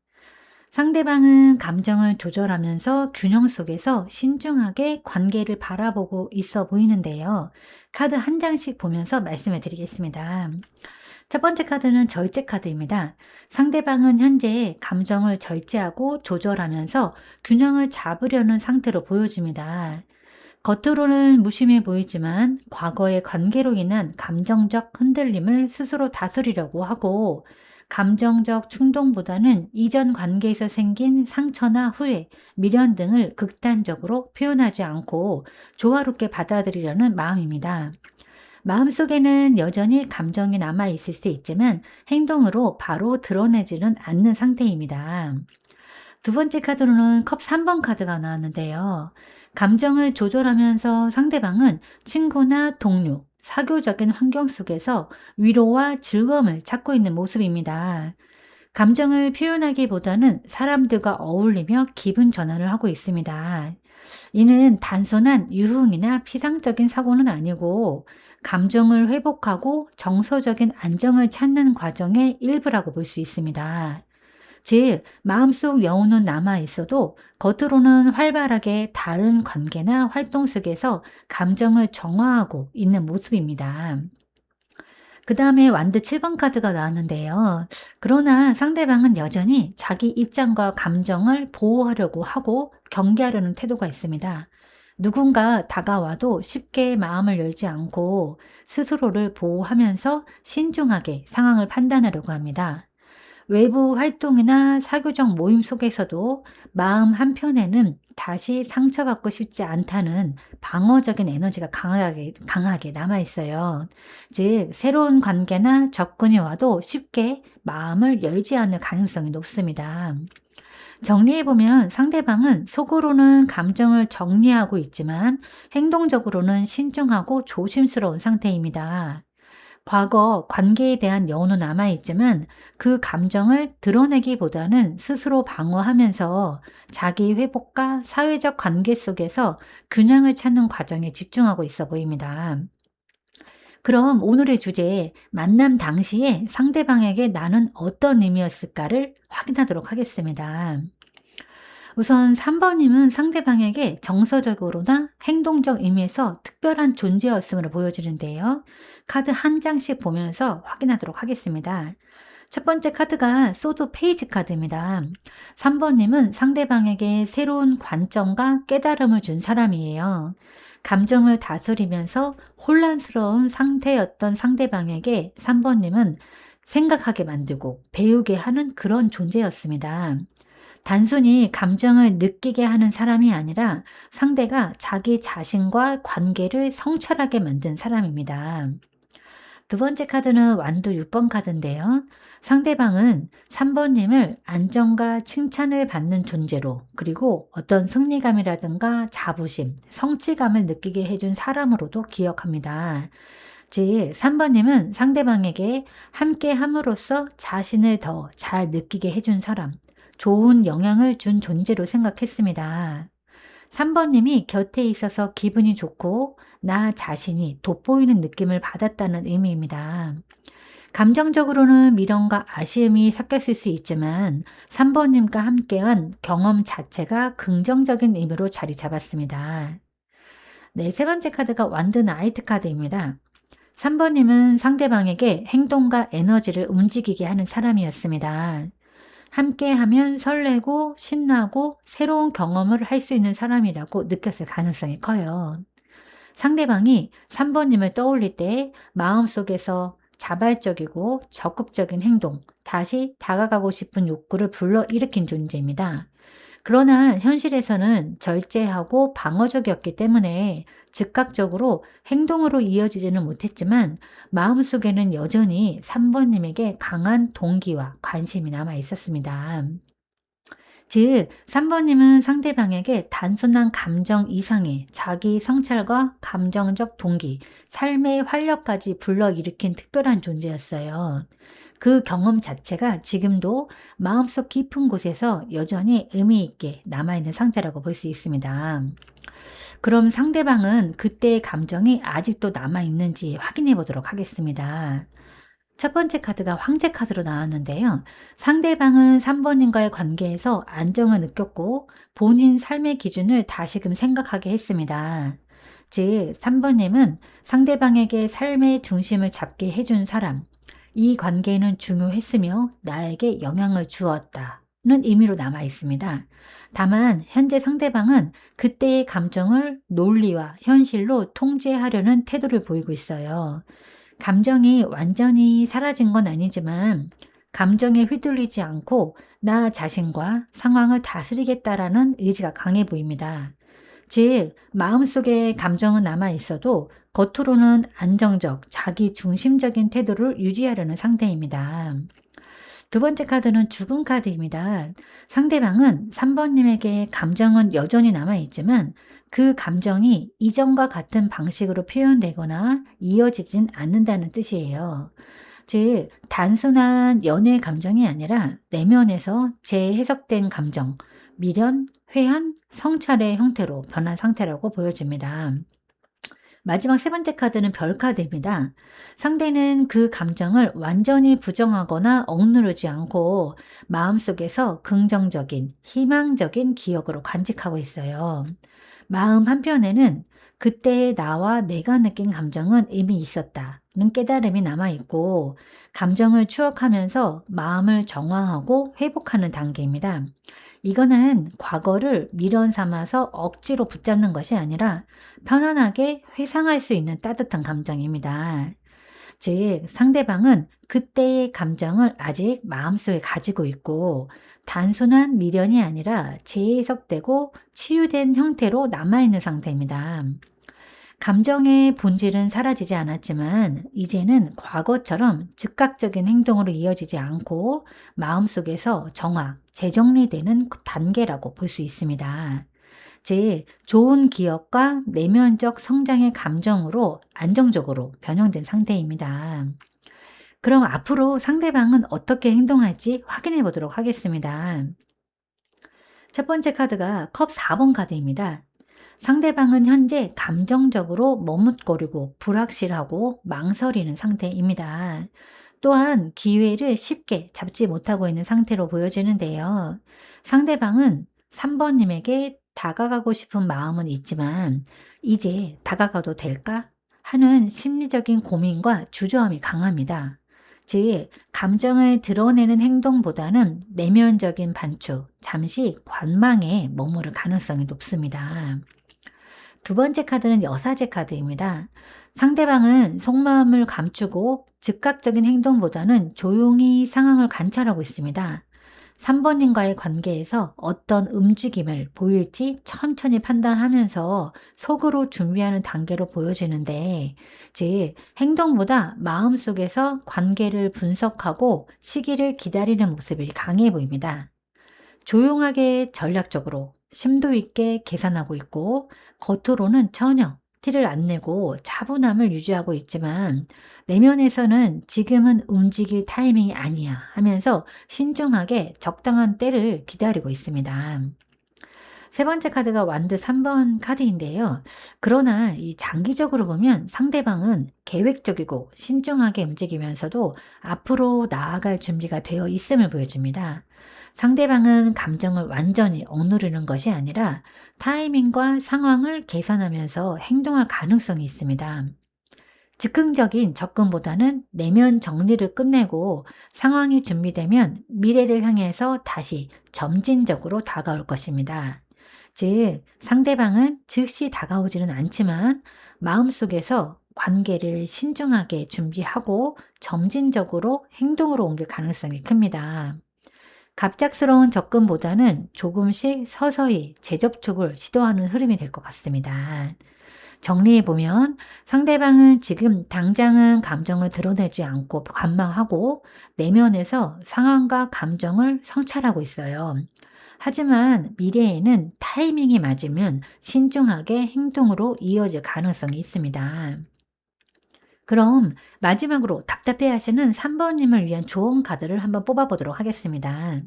상대방은 감정을 조절하면서 균형 속에서 신중하게 관계를 바라보고 있어 보이는데요. 카드 한 장씩 보면서 말씀을 드리겠습니다. 첫 번째 카드는 절제 카드입니다. 상대방은 현재 감정을 절제하고 조절하면서 균형을 잡으려는 상태로 보여집니다. 겉으로는 무심해 보이지만 과거의 관계로 인한 감정적 흔들림을 스스로 다스리려고 하고 감정적 충동보다는 이전 관계에서 생긴 상처나 후회, 미련 등을 극단적으로 표현하지 않고 조화롭게 받아들이려는 마음입니다. 마음속에는 여전히 감정이 남아 있을 수 있지만 행동으로 바로 드러내지는 않는 상태입니다. 두 번째 카드로는 컵 3번 카드가 나왔는데요. 감정을 조절하면서 상대방은 친구나 동료, 사교적인 환경 속에서 위로와 즐거움을 찾고 있는 모습입니다. 감정을 표현하기보다는 사람들과 어울리며 기분 전환을 하고 있습니다. 이는 단순한 유흥이나 피상적인 사고는 아니고 감정을 회복하고 정서적인 안정을 찾는 과정의 일부라고 볼 수 있습니다. 즉, 마음속 여운은 남아 있어도 겉으로는 활발하게 다른 관계나 활동 속에서 감정을 정화하고 있는 모습입니다. 그 다음에 완드 7번 카드가 나왔는데요. 그러나 상대방은 여전히 자기 입장과 감정을 보호하려고 하고 경계하려는 태도가 있습니다. 누군가 다가와도 쉽게 마음을 열지 않고 스스로를 보호하면서 신중하게 상황을 판단하려고 합니다. 외부 활동이나 사교적 모임 속에서도 마음 한편에는 다시 상처받고 싶지 않다는 방어적인 에너지가 강하게 남아있어요. 즉, 새로운 관계나 접근이 와도 쉽게 마음을 열지 않을 가능성이 높습니다. 정리해보면 상대방은 속으로는 감정을 정리하고 있지만 행동적으로는 신중하고 조심스러운 상태입니다. 과거 관계에 대한 여운은 남아있지만 그 감정을 드러내기보다는 스스로 방어하면서 자기 회복과 사회적 관계 속에서 균형을 찾는 과정에 집중하고 있어 보입니다. 그럼 오늘의 주제, 만남 당시에 상대방에게 나는 어떤 의미였을까를 확인하도록 하겠습니다. 우선 3번님은 상대방에게 정서적으로나 행동적 의미에서 특별한 존재였음으로 보여지는데요. 카드 한 장씩 보면서 확인하도록 하겠습니다. 첫 번째 카드가 소드 페이지 카드입니다. 3번님은 상대방에게 새로운 관점과 깨달음을 준 사람이에요. 감정을 다스리면서 혼란스러운 상태였던 상대방에게 3번님은 생각하게 만들고 배우게 하는 그런 존재였습니다. 단순히 감정을 느끼게 하는 사람이 아니라 상대가 자기 자신과 관계를 성찰하게 만든 사람입니다. 두 번째 카드는 완두 6번 카드인데요. 상대방은 3번님을 안정과 칭찬을 받는 존재로, 그리고 어떤 승리감이라든가 자부심, 성취감을 느끼게 해준 사람으로도 기억합니다. 즉, 3번님은 상대방에게 함께 함으로써 자신을 더 잘 느끼게 해준 사람, 좋은 영향을 준 존재로 생각했습니다. 3번님이 곁에 있어서 기분이 좋고 나 자신이 돋보이는 느낌을 받았다는 의미입니다. 감정적으로는 미련과 아쉬움이 섞였을 수 있지만 3번님과 함께한 경험 자체가 긍정적인 의미로 자리 잡았습니다. 네, 세 번째 카드가 완드 나이트 카드입니다. 3번님은 상대방에게 행동과 에너지를 움직이게 하는 사람이었습니다. 함께하면 설레고 신나고 새로운 경험을 할 수 있는 사람이라고 느꼈을 가능성이 커요. 상대방이 3번님을 떠올릴 때 마음속에서 자발적이고 적극적인 행동, 다시 다가가고 싶은 욕구를 불러일으킨 존재입니다. 그러나 현실에서는 절제하고 방어적이었기 때문에 즉각적으로 행동으로 이어지지는 못했지만 마음속에는 여전히 3번님에게 강한 동기와 관심이 남아 있었습니다. 즉, 3번님은 상대방에게 단순한 감정 이상의 자기 성찰과 감정적 동기, 삶의 활력까지 불러일으킨 특별한 존재였어요. 그 경험 자체가 지금도 마음속 깊은 곳에서 여전히 의미 있게 남아있는 상태라고 볼 수 있습니다. 그럼 상대방은 그때의 감정이 아직도 남아있는지 확인해 보도록 하겠습니다. 첫 번째 카드가 황제 카드로 나왔는데요. 상대방은 3번님과의 관계에서 안정을 느꼈고 본인 삶의 기준을 다시금 생각하게 했습니다. 즉, 3번님은 상대방에게 삶의 중심을 잡게 해준 사람, 이 관계는 중요했으며 나에게 영향을 주었다는 의미로 남아 있습니다. 다만 현재 상대방은 그때의 감정을 논리와 현실로 통제하려는 태도를 보이고 있어요. 감정이 완전히 사라진 건 아니지만 감정에 휘둘리지 않고 나 자신과 상황을 다스리겠다라는 의지가 강해 보입니다. 즉, 마음속에 감정은 남아 있어도 겉으로는 안정적, 자기 중심적인 태도를 유지하려는 상태입니다. 두 번째 카드는 죽음 카드입니다. 상대방은 3번님에게 감정은 여전히 남아있지만 그 감정이 이전과 같은 방식으로 표현되거나 이어지진 않는다는 뜻이에요. 즉, 단순한 연애 감정이 아니라 내면에서 재해석된 감정, 미련, 회한, 성찰의 형태로 변한 상태라고 보여집니다. 마지막 세 번째 카드는 별 카드입니다. 상대는 그 감정을 완전히 부정하거나 억누르지 않고 마음속에서 긍정적인, 희망적인 기억으로 간직하고 있어요. 마음 한편에는 그때의 나와 내가 느낀 감정은 이미 있었다는 깨달음이 남아있고 감정을 추억하면서 마음을 정화하고 회복하는 단계입니다. 이거는 과거를 미련 삼아서 억지로 붙잡는 것이 아니라 편안하게 회상할 수 있는 따뜻한 감정입니다. 즉, 상대방은 그때의 감정을 아직 마음속에 가지고 있고 단순한 미련이 아니라 재해석되고 치유된 형태로 남아있는 상태입니다. 감정의 본질은 사라지지 않았지만 이제는 과거처럼 즉각적인 행동으로 이어지지 않고 마음속에서 정화, 재정리되는 단계라고 볼 수 있습니다. 즉, 좋은 기억과 내면적 성장의 감정으로 안정적으로 변형된 상태입니다. 그럼 앞으로 상대방은 어떻게 행동할지 확인해 보도록 하겠습니다. 첫 번째 카드가 컵 4번 카드입니다. 상대방은 현재 감정적으로 머뭇거리고 불확실하고 망설이는 상태입니다. 또한 기회를 쉽게 잡지 못하고 있는 상태로 보여지는데요. 상대방은 3번님에게 다가가고 싶은 마음은 있지만 이제 다가가도 될까? 하는 심리적인 고민과 주저함이 강합니다. 즉, 감정을 드러내는 행동보다는 내면적인 반추, 잠시 관망에 머무를 가능성이 높습니다. 두 번째 카드는 여사제 카드입니다. 상대방은 속마음을 감추고 즉각적인 행동보다는 조용히 상황을 관찰하고 있습니다. 3번님과의 관계에서 어떤 움직임을 보일지 천천히 판단하면서 속으로 준비하는 단계로 보여지는데, 즉, 행동보다 마음속에서 관계를 분석하고 시기를 기다리는 모습이 강해 보입니다. 조용하게 전략적으로 심도 있게 계산하고 있고 겉으로는 전혀 티를 안 내고 차분함을 유지하고 있지만 내면에서는 지금은 움직일 타이밍이 아니야 하면서 신중하게 적당한 때를 기다리고 있습니다. 세 번째 카드가 완드 3번 카드인데요. 그러나 이 장기적으로 보면 상대방은 계획적이고 신중하게 움직이면서도 앞으로 나아갈 준비가 되어 있음을 보여줍니다. 상대방은 감정을 완전히 억누르는 것이 아니라 타이밍과 상황을 계산하면서 행동할 가능성이 있습니다. 즉흥적인 접근보다는 내면 정리를 끝내고 상황이 준비되면 미래를 향해서 다시 점진적으로 다가올 것입니다. 즉, 상대방은 즉시 다가오지는 않지만 마음속에서 관계를 신중하게 준비하고 점진적으로 행동으로 옮길 가능성이 큽니다. 갑작스러운 접근보다는 조금씩 서서히 재접촉을 시도하는 흐름이 될 것 같습니다. 정리해보면 상대방은 지금 당장은 감정을 드러내지 않고 관망하고 내면에서 상황과 감정을 성찰하고 있어요. 하지만 미래에는 타이밍이 맞으면 신중하게 행동으로 이어질 가능성이 있습니다. 그럼 마지막으로 답답해 하시는 3번님을 위한 조언 카드를 한번 뽑아보도록 하겠습니다.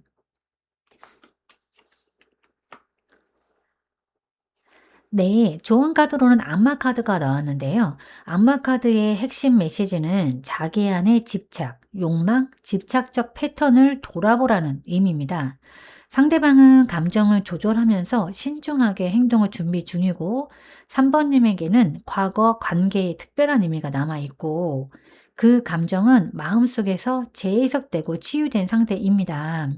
네, 조언 카드로는 악마 카드가 나왔는데요. 악마 카드의 핵심 메시지는 자기 안의 집착, 욕망, 집착적 패턴을 돌아보라는 의미입니다. 상대방은 감정을 조절하면서 신중하게 행동을 준비 중이고 3번님에게는 과거 관계에 특별한 의미가 남아있고 그 감정은 마음속에서 재해석되고 치유된 상태입니다.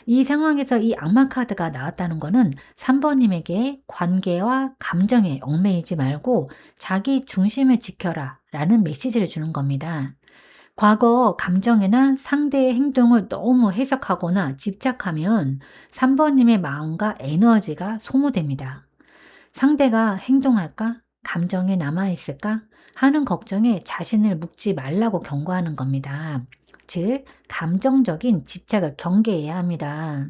이 상황에서 이 악마 카드가 나왔다는 것은 3번님에게 관계와 감정에 얽매이지 말고 자기 중심을 지켜라 라는 메시지를 주는 겁니다. 과거 감정이나 상대의 행동을 너무 해석하거나 집착하면 3번님의 마음과 에너지가 소모됩니다. 상대가 행동할까? 감정이 남아있을까? 하는 걱정에 자신을 묵지 말라고 경고하는 겁니다. 즉, 감정적인 집착을 경계해야 합니다.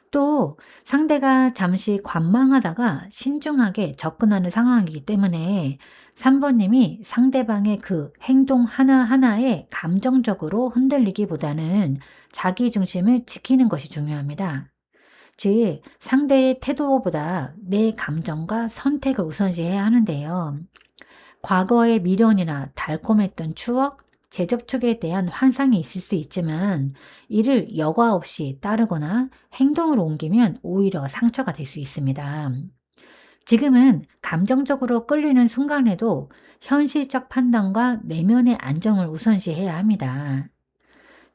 또 상대가 잠시 관망하다가 신중하게 접근하는 상황이기 때문에 3번님이 상대방의 그 행동 하나하나에 감정적으로 흔들리기보다는 자기 중심을 지키는 것이 중요합니다. 즉, 상대의 태도보다 내 감정과 선택을 우선시해야 하는데요. 과거의 미련이나 달콤했던 추억, 재접촉에 대한 환상이 있을 수 있지만 이를 여과 없이 따르거나 행동으로 옮기면 오히려 상처가 될 수 있습니다. 지금은 감정적으로 끌리는 순간에도 현실적 판단과 내면의 안정을 우선시해야 합니다.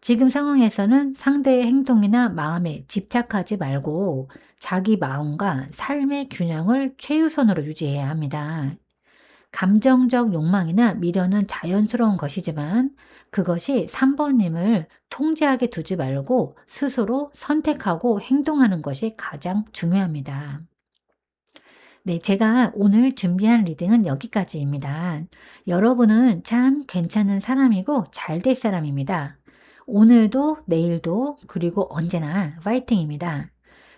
지금 상황에서는 상대의 행동이나 마음에 집착하지 말고 자기 마음과 삶의 균형을 최우선으로 유지해야 합니다. 감정적 욕망이나 미련은 자연스러운 것이지만 그것이 3번님을 통제하게 두지 말고 스스로 선택하고 행동하는 것이 가장 중요합니다. 네, 제가 오늘 준비한 리딩은 여기까지입니다. 여러분은 참 괜찮은 사람이고 잘 될 사람입니다. 오늘도 내일도 그리고 언제나 파이팅입니다.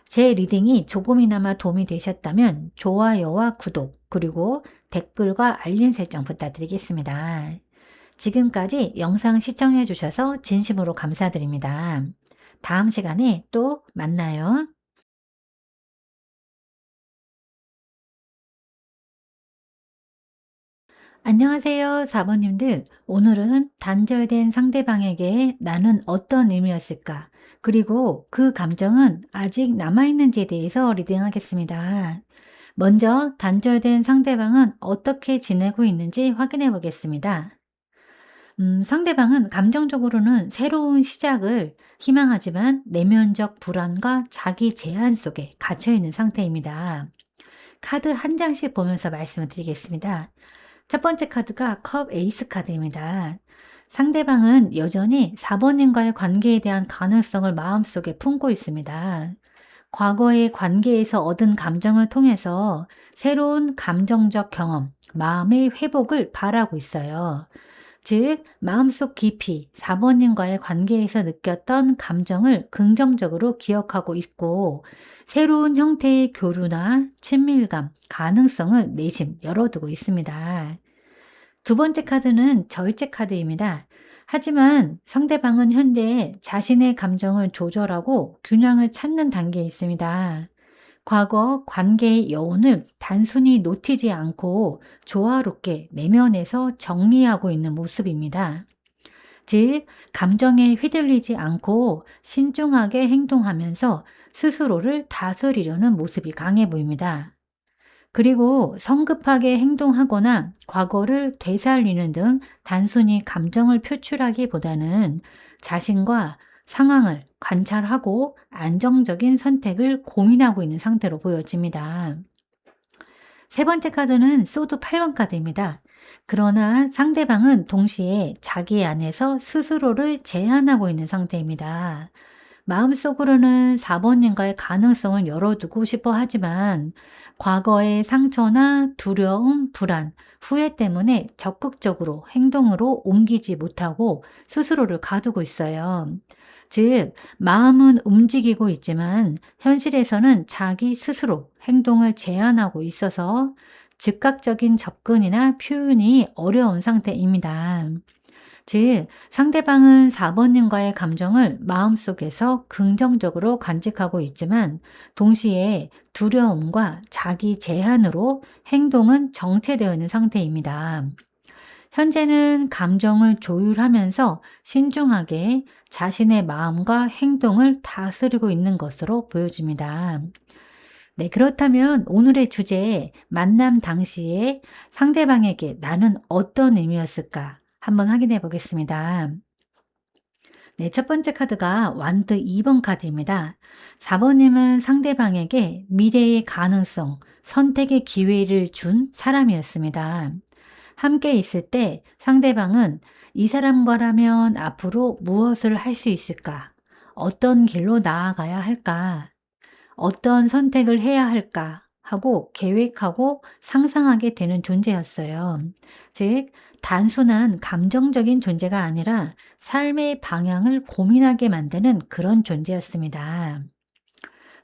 제 리딩이 조금이나마 도움이 되셨다면 좋아요와 구독 그리고 댓글과 알림 설정 부탁드리겠습니다. 지금까지 영상 시청해 주셔서 진심으로 감사드립니다. 다음 시간에 또 만나요. 안녕하세요, 4번님들. 오늘은 단절된 상대방에게 나는 어떤 의미였을까? 그리고 그 감정은 아직 남아있는지에 대해서 리딩하겠습니다. 먼저 단절된 상대방은 어떻게 지내고 있는지 확인해 보겠습니다. 상대방은 감정적으로는 새로운 시작을 희망하지만 내면적 불안과 자기 제한 속에 갇혀 있는 상태입니다. 카드 한 장씩 보면서 말씀을 드리겠습니다. 첫 번째 카드가 컵 에이스 카드입니다. 상대방은 여전히 4번님과의 관계에 대한 가능성을 마음속에 품고 있습니다. 과거의 관계에서 얻은 감정을 통해서 새로운 감정적 경험, 마음의 회복을 바라고 있어요. 즉, 마음속 깊이 4번님과의 관계에서 느꼈던 감정을 긍정적으로 기억하고 있고, 새로운 형태의 교류나 친밀감, 가능성을 내심 열어두고 있습니다. 두 번째 카드는 절제 카드입니다. 하지만 상대방은 현재 자신의 감정을 조절하고 균형을 찾는 단계에 있습니다. 과거 관계의 여운을 단순히 놓치지 않고 조화롭게 내면에서 정리하고 있는 모습입니다. 즉, 감정에 휘둘리지 않고 신중하게 행동하면서 스스로를 다스리려는 모습이 강해 보입니다. 그리고 성급하게 행동하거나 과거를 되살리는 등 단순히 감정을 표출하기보다는 자신과 상황을 관찰하고 안정적인 선택을 고민하고 있는 상태로 보여집니다. 세 번째 카드는 소드 8번 카드입니다. 그러나 상대방은 동시에 자기 안에서 스스로를 제한하고 있는 상태입니다. 마음속으로는 4번님과의 가능성을 열어두고 싶어 하지만 과거의 상처나 두려움, 불안, 후회 때문에 적극적으로 행동으로 옮기지 못하고 스스로를 가두고 있어요. 즉, 마음은 움직이고 있지만 현실에서는 자기 스스로 행동을 제한하고 있어서 즉각적인 접근이나 표현이 어려운 상태입니다. 즉, 상대방은 4번님과의 감정을 마음속에서 긍정적으로 간직하고 있지만 동시에 두려움과 자기 제한으로 행동은 정체되어 있는 상태입니다. 현재는 감정을 조율하면서 신중하게 자신의 마음과 행동을 다스리고 있는 것으로 보여집니다. 네, 그렇다면 오늘의 주제, 만남 당시에 상대방에게 나는 어떤 의미였을까? 한번 확인해 보겠습니다. 네, 첫 번째 카드가 완드 2번 카드입니다. 4번님은 상대방에게 미래의 가능성, 선택의 기회를 준 사람이었습니다. 함께 있을 때 상대방은 이 사람과라면 앞으로 무엇을 할 수 있을까? 어떤 길로 나아가야 할까? 어떤 선택을 해야 할까? 하고 계획하고 상상하게 되는 존재였어요. 즉, 단순한 감정적인 존재가 아니라 삶의 방향을 고민하게 만드는 그런 존재였습니다.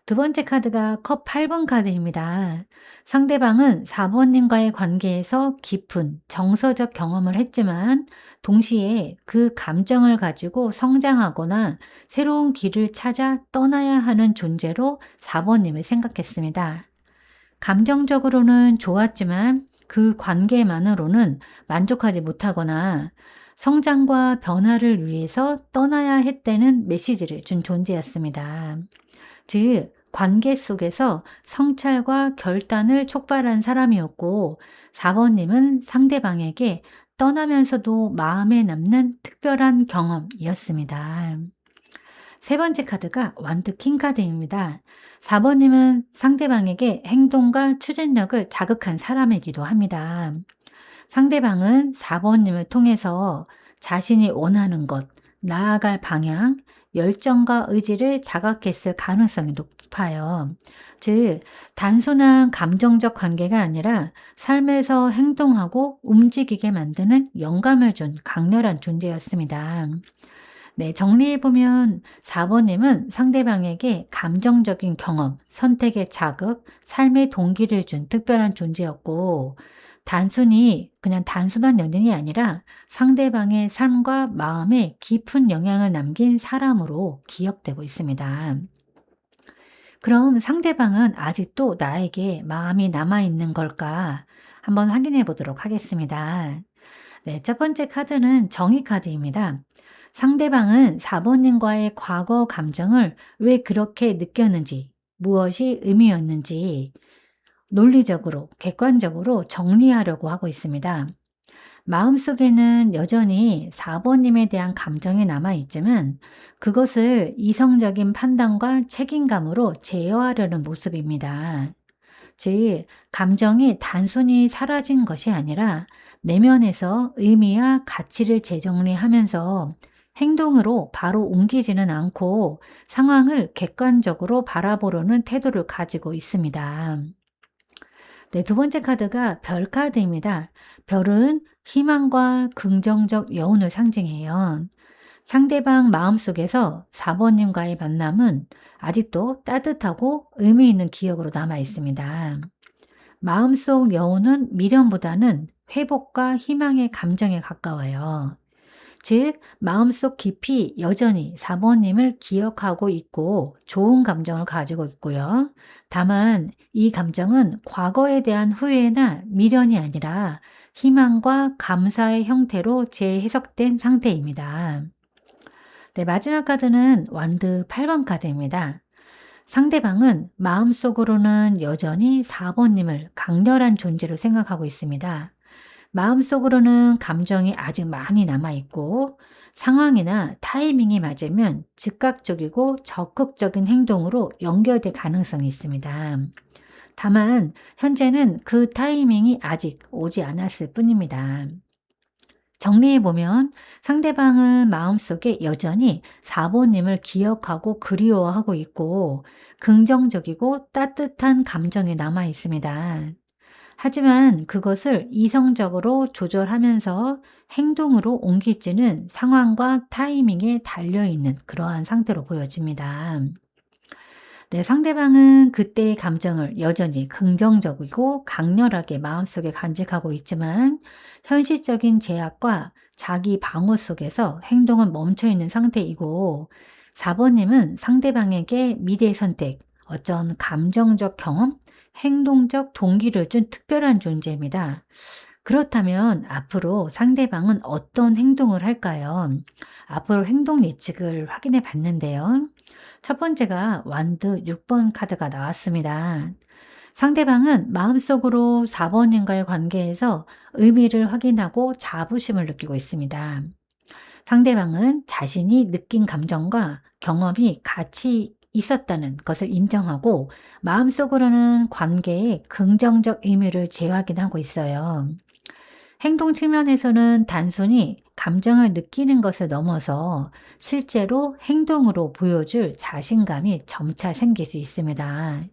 두 번째 카드가 컵 8번 카드입니다. 상대방은 4번님과의 관계에서 깊은 정서적 경험을 했지만 동시에 그 감정을 가지고 성장하거나 새로운 길을 찾아 떠나야 하는 존재로 4번님을 생각했습니다. 감정적으로는 좋았지만 그 관계만으로는 만족하지 못하거나 성장과 변화를 위해서 떠나야 했다는 메시지를 준 존재였습니다. 즉, 관계 속에서 성찰과 결단을 촉발한 사람이었고, 4번님은 상대방에게 떠나면서도 마음에 남는 특별한 경험이었습니다. 세 번째 카드가 완드 킹 카드입니다. 4번님은 상대방에게 행동과 추진력을 자극한 사람이기도 합니다. 상대방은 4번님을 통해서 자신이 원하는 것, 나아갈 방향, 열정과 의지를 자각했을 가능성이 높아요. 즉, 단순한 감정적 관계가 아니라 삶에서 행동하고 움직이게 만드는 영감을 준 강렬한 존재였습니다. 네, 정리해보면 4번님은 상대방에게 감정적인 경험, 선택의 자극, 삶의 동기를 준 특별한 존재였고, 단순히 그냥 단순한 연인이 아니라 상대방의 삶과 마음에 깊은 영향을 남긴 사람으로 기억되고 있습니다. 그럼 상대방은 아직도 나에게 마음이 남아있는 걸까? 한번 확인해 보도록 하겠습니다. 네, 첫 번째 카드는 정의 카드입니다. 상대방은 4번님과의 과거 감정을 왜 그렇게 느꼈는지, 무엇이 의미였는지 논리적으로, 객관적으로 정리하려고 하고 있습니다. 마음속에는 여전히 4번님에 대한 감정이 남아있지만 그것을 이성적인 판단과 책임감으로 제어하려는 모습입니다. 즉, 감정이 단순히 사라진 것이 아니라 내면에서 의미와 가치를 재정리하면서 행동으로 바로 옮기지는 않고 상황을 객관적으로 바라보려는 태도를 가지고 있습니다. 네, 두 번째 카드가 별 카드입니다. 별은 희망과 긍정적 여운을 상징해요. 상대방 마음속에서 4번님과의 만남은 아직도 따뜻하고 의미 있는 기억으로 남아 있습니다. 마음속 여운은 미련보다는 회복과 희망의 감정에 가까워요. 즉, 마음속 깊이 여전히 4번님을 기억하고 있고 좋은 감정을 가지고 있고요. 다만 이 감정은 과거에 대한 후회나 미련이 아니라 희망과 감사의 형태로 재해석된 상태입니다. 네, 마지막 카드는 완드 8번 카드입니다. 상대방은 마음속으로는 여전히 4번님을 강렬한 존재로 생각하고 있습니다. 마음속으로는 감정이 아직 많이 남아있고 상황이나 타이밍이 맞으면 즉각적이고 적극적인 행동으로 연결될 가능성이 있습니다. 다만 현재는 그 타이밍이 아직 오지 않았을 뿐입니다. 정리해보면 상대방은 마음속에 여전히 4번님을 기억하고 그리워하고 있고 긍정적이고 따뜻한 감정이 남아 있습니다. 하지만 그것을 이성적으로 조절하면서 행동으로 옮기지는 상황과 타이밍에 달려있는 그러한 상태로 보여집니다. 네, 상대방은 그때의 감정을 여전히 긍정적이고 강렬하게 마음속에 간직하고 있지만 현실적인 제약과 자기 방어 속에서 행동은 멈춰 있는 상태이고 4번님은 상대방에게 미래 선택, 어떤 감정적 경험, 행동적 동기를 준 특별한 존재입니다. 그렇다면 앞으로 상대방은 어떤 행동을 할까요? 앞으로 행동 예측을 확인해 봤는데요. 첫 번째가 완드 6번 카드가 나왔습니다. 상대방은 마음속으로 4번님과의 관계에서 의미를 확인하고 자부심을 느끼고 있습니다. 상대방은 자신이 느낀 감정과 경험이 같이 있었다는 것을 인정하고 마음속으로는 관계의 긍정적 의미를 재확인하고 있어요. 행동 측면에서는 단순히 감정을 느끼는 것을 넘어서 실제로 행동으로 보여줄 자신감이 점차 생길 수 있습니다.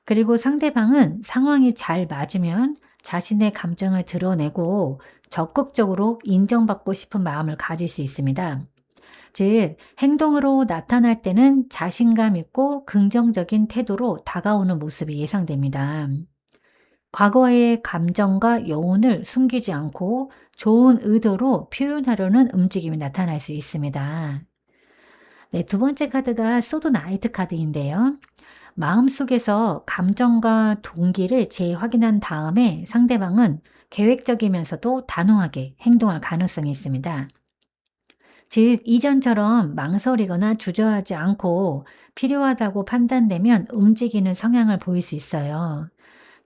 그리고 상대방은 상황이 잘 맞으면 자신의 감정을 드러내고 적극적으로 인정받고 싶은 마음을 가질 수 있습니다. 즉, 행동으로 나타날 때는 자신감 있고 긍정적인 태도로 다가오는 모습이 예상됩니다. 과거의 감정과 여운을 숨기지 않고 좋은 의도로 표현하려는 움직임이 나타날 수 있습니다. 네, 두 번째 카드가 소드 나이트 카드인데요. 마음속에서 감정과 동기를 재확인한 다음에 상대방은 계획적이면서도 단호하게 행동할 가능성이 있습니다. 즉, 이전처럼 망설이거나 주저하지 않고 필요하다고 판단되면 움직이는 성향을 보일 수 있어요.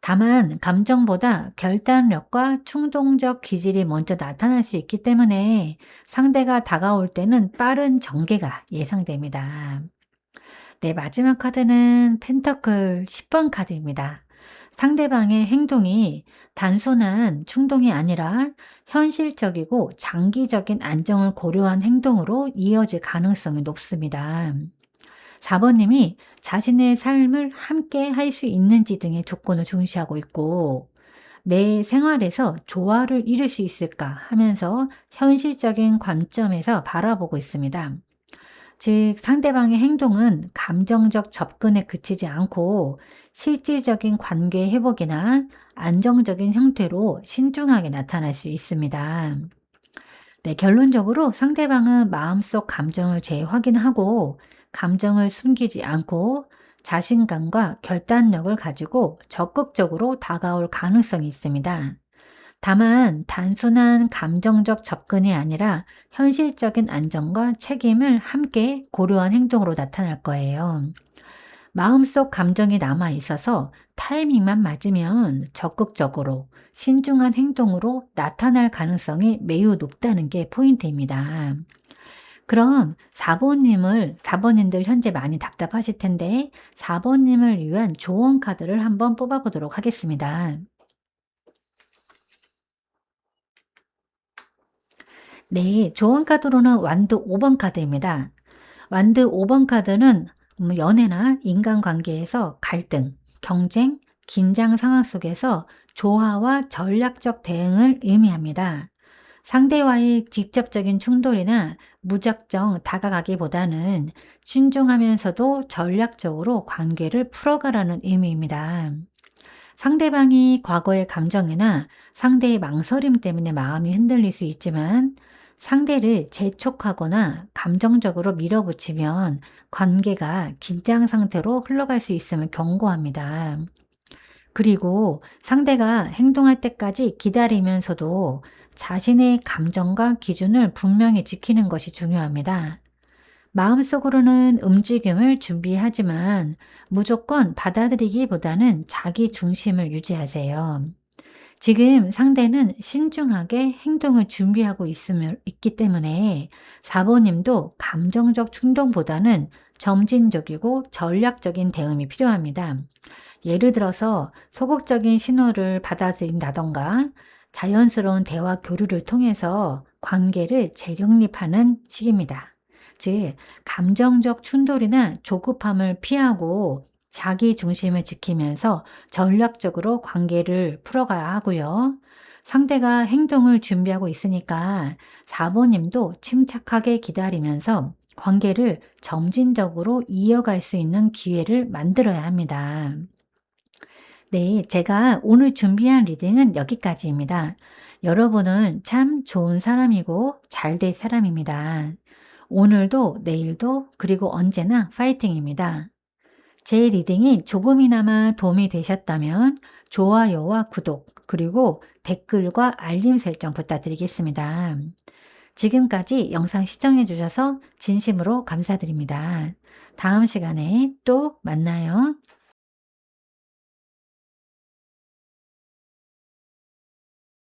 다만 감정보다 결단력과 충동적 기질이 먼저 나타날 수 있기 때문에 상대가 다가올 때는 빠른 전개가 예상됩니다. 네, 마지막 카드는 펜터클 10번 카드입니다. 상대방의 행동이 단순한 충동이 아니라 현실적이고 장기적인 안정을 고려한 행동으로 이어질 가능성이 높습니다. 4번님이 자신의 삶을 함께 할 수 있는지 등의 조건을 중시하고 있고, 내 생활에서 조화를 이룰 수 있을까 하면서 현실적인 관점에서 바라보고 있습니다. 즉, 상대방의 행동은 감정적 접근에 그치지 않고 실질적인 관계 회복이나 안정적인 형태로 신중하게 나타날 수 있습니다. 네, 결론적으로 상대방은 마음속 감정을 재확인하고 감정을 숨기지 않고 자신감과 결단력을 가지고 적극적으로 다가올 가능성이 있습니다. 다만 단순한 감정적 접근이 아니라 현실적인 안정과 책임을 함께 고려한 행동으로 나타날 거예요. 마음속 감정이 남아 있어서 타이밍만 맞으면 적극적으로 신중한 행동으로 나타날 가능성이 매우 높다는 게 포인트입니다. 그럼 4번님들 현재 많이 답답하실 텐데 4번님을 위한 조언 카드를 한번 뽑아보도록 하겠습니다. 네, 조언 카드로는 완드 5번 카드입니다. 완드 5번 카드는 연애나 인간관계에서 갈등, 경쟁, 긴장 상황 속에서 조화와 전략적 대응을 의미합니다. 상대와의 직접적인 충돌이나 무작정 다가가기보다는 신중하면서도 전략적으로 관계를 풀어가라는 의미입니다. 상대방이 과거의 감정이나 상대의 망설임 때문에 마음이 흔들릴 수 있지만 상대를 재촉하거나 감정적으로 밀어붙이면 관계가 긴장 상태로 흘러갈 수 있음을 경고합니다. 그리고 상대가 행동할 때까지 기다리면서도 자신의 감정과 기준을 분명히 지키는 것이 중요합니다. 마음속으로는 움직임을 준비하지만 무조건 받아들이기보다는 자기 중심을 유지하세요. 지금 상대는 신중하게 행동을 준비하고 있기 때문에 4번님도 감정적 충동보다는 점진적이고 전략적인 대응이 필요합니다. 예를 들어서 소극적인 신호를 받아들인다던가 자연스러운 대화 교류를 통해서 관계를 재정립하는 시기입니다. 즉, 감정적 충돌이나 조급함을 피하고 자기 중심을 지키면서 전략적으로 관계를 풀어가야 하고요. 상대가 행동을 준비하고 있으니까 4번님도 침착하게 기다리면서 관계를 점진적으로 이어갈 수 있는 기회를 만들어야 합니다. 네, 제가 오늘 준비한 리딩은 여기까지입니다. 여러분은 참 좋은 사람이고 잘 될 사람입니다. 오늘도 내일도 그리고 언제나 파이팅입니다. 제 리딩이 조금이나마 도움이 되셨다면 좋아요와 구독 그리고 댓글과 알림 설정 부탁드리겠습니다. 지금까지 영상 시청해 주셔서 진심으로 감사드립니다. 다음 시간에 또 만나요.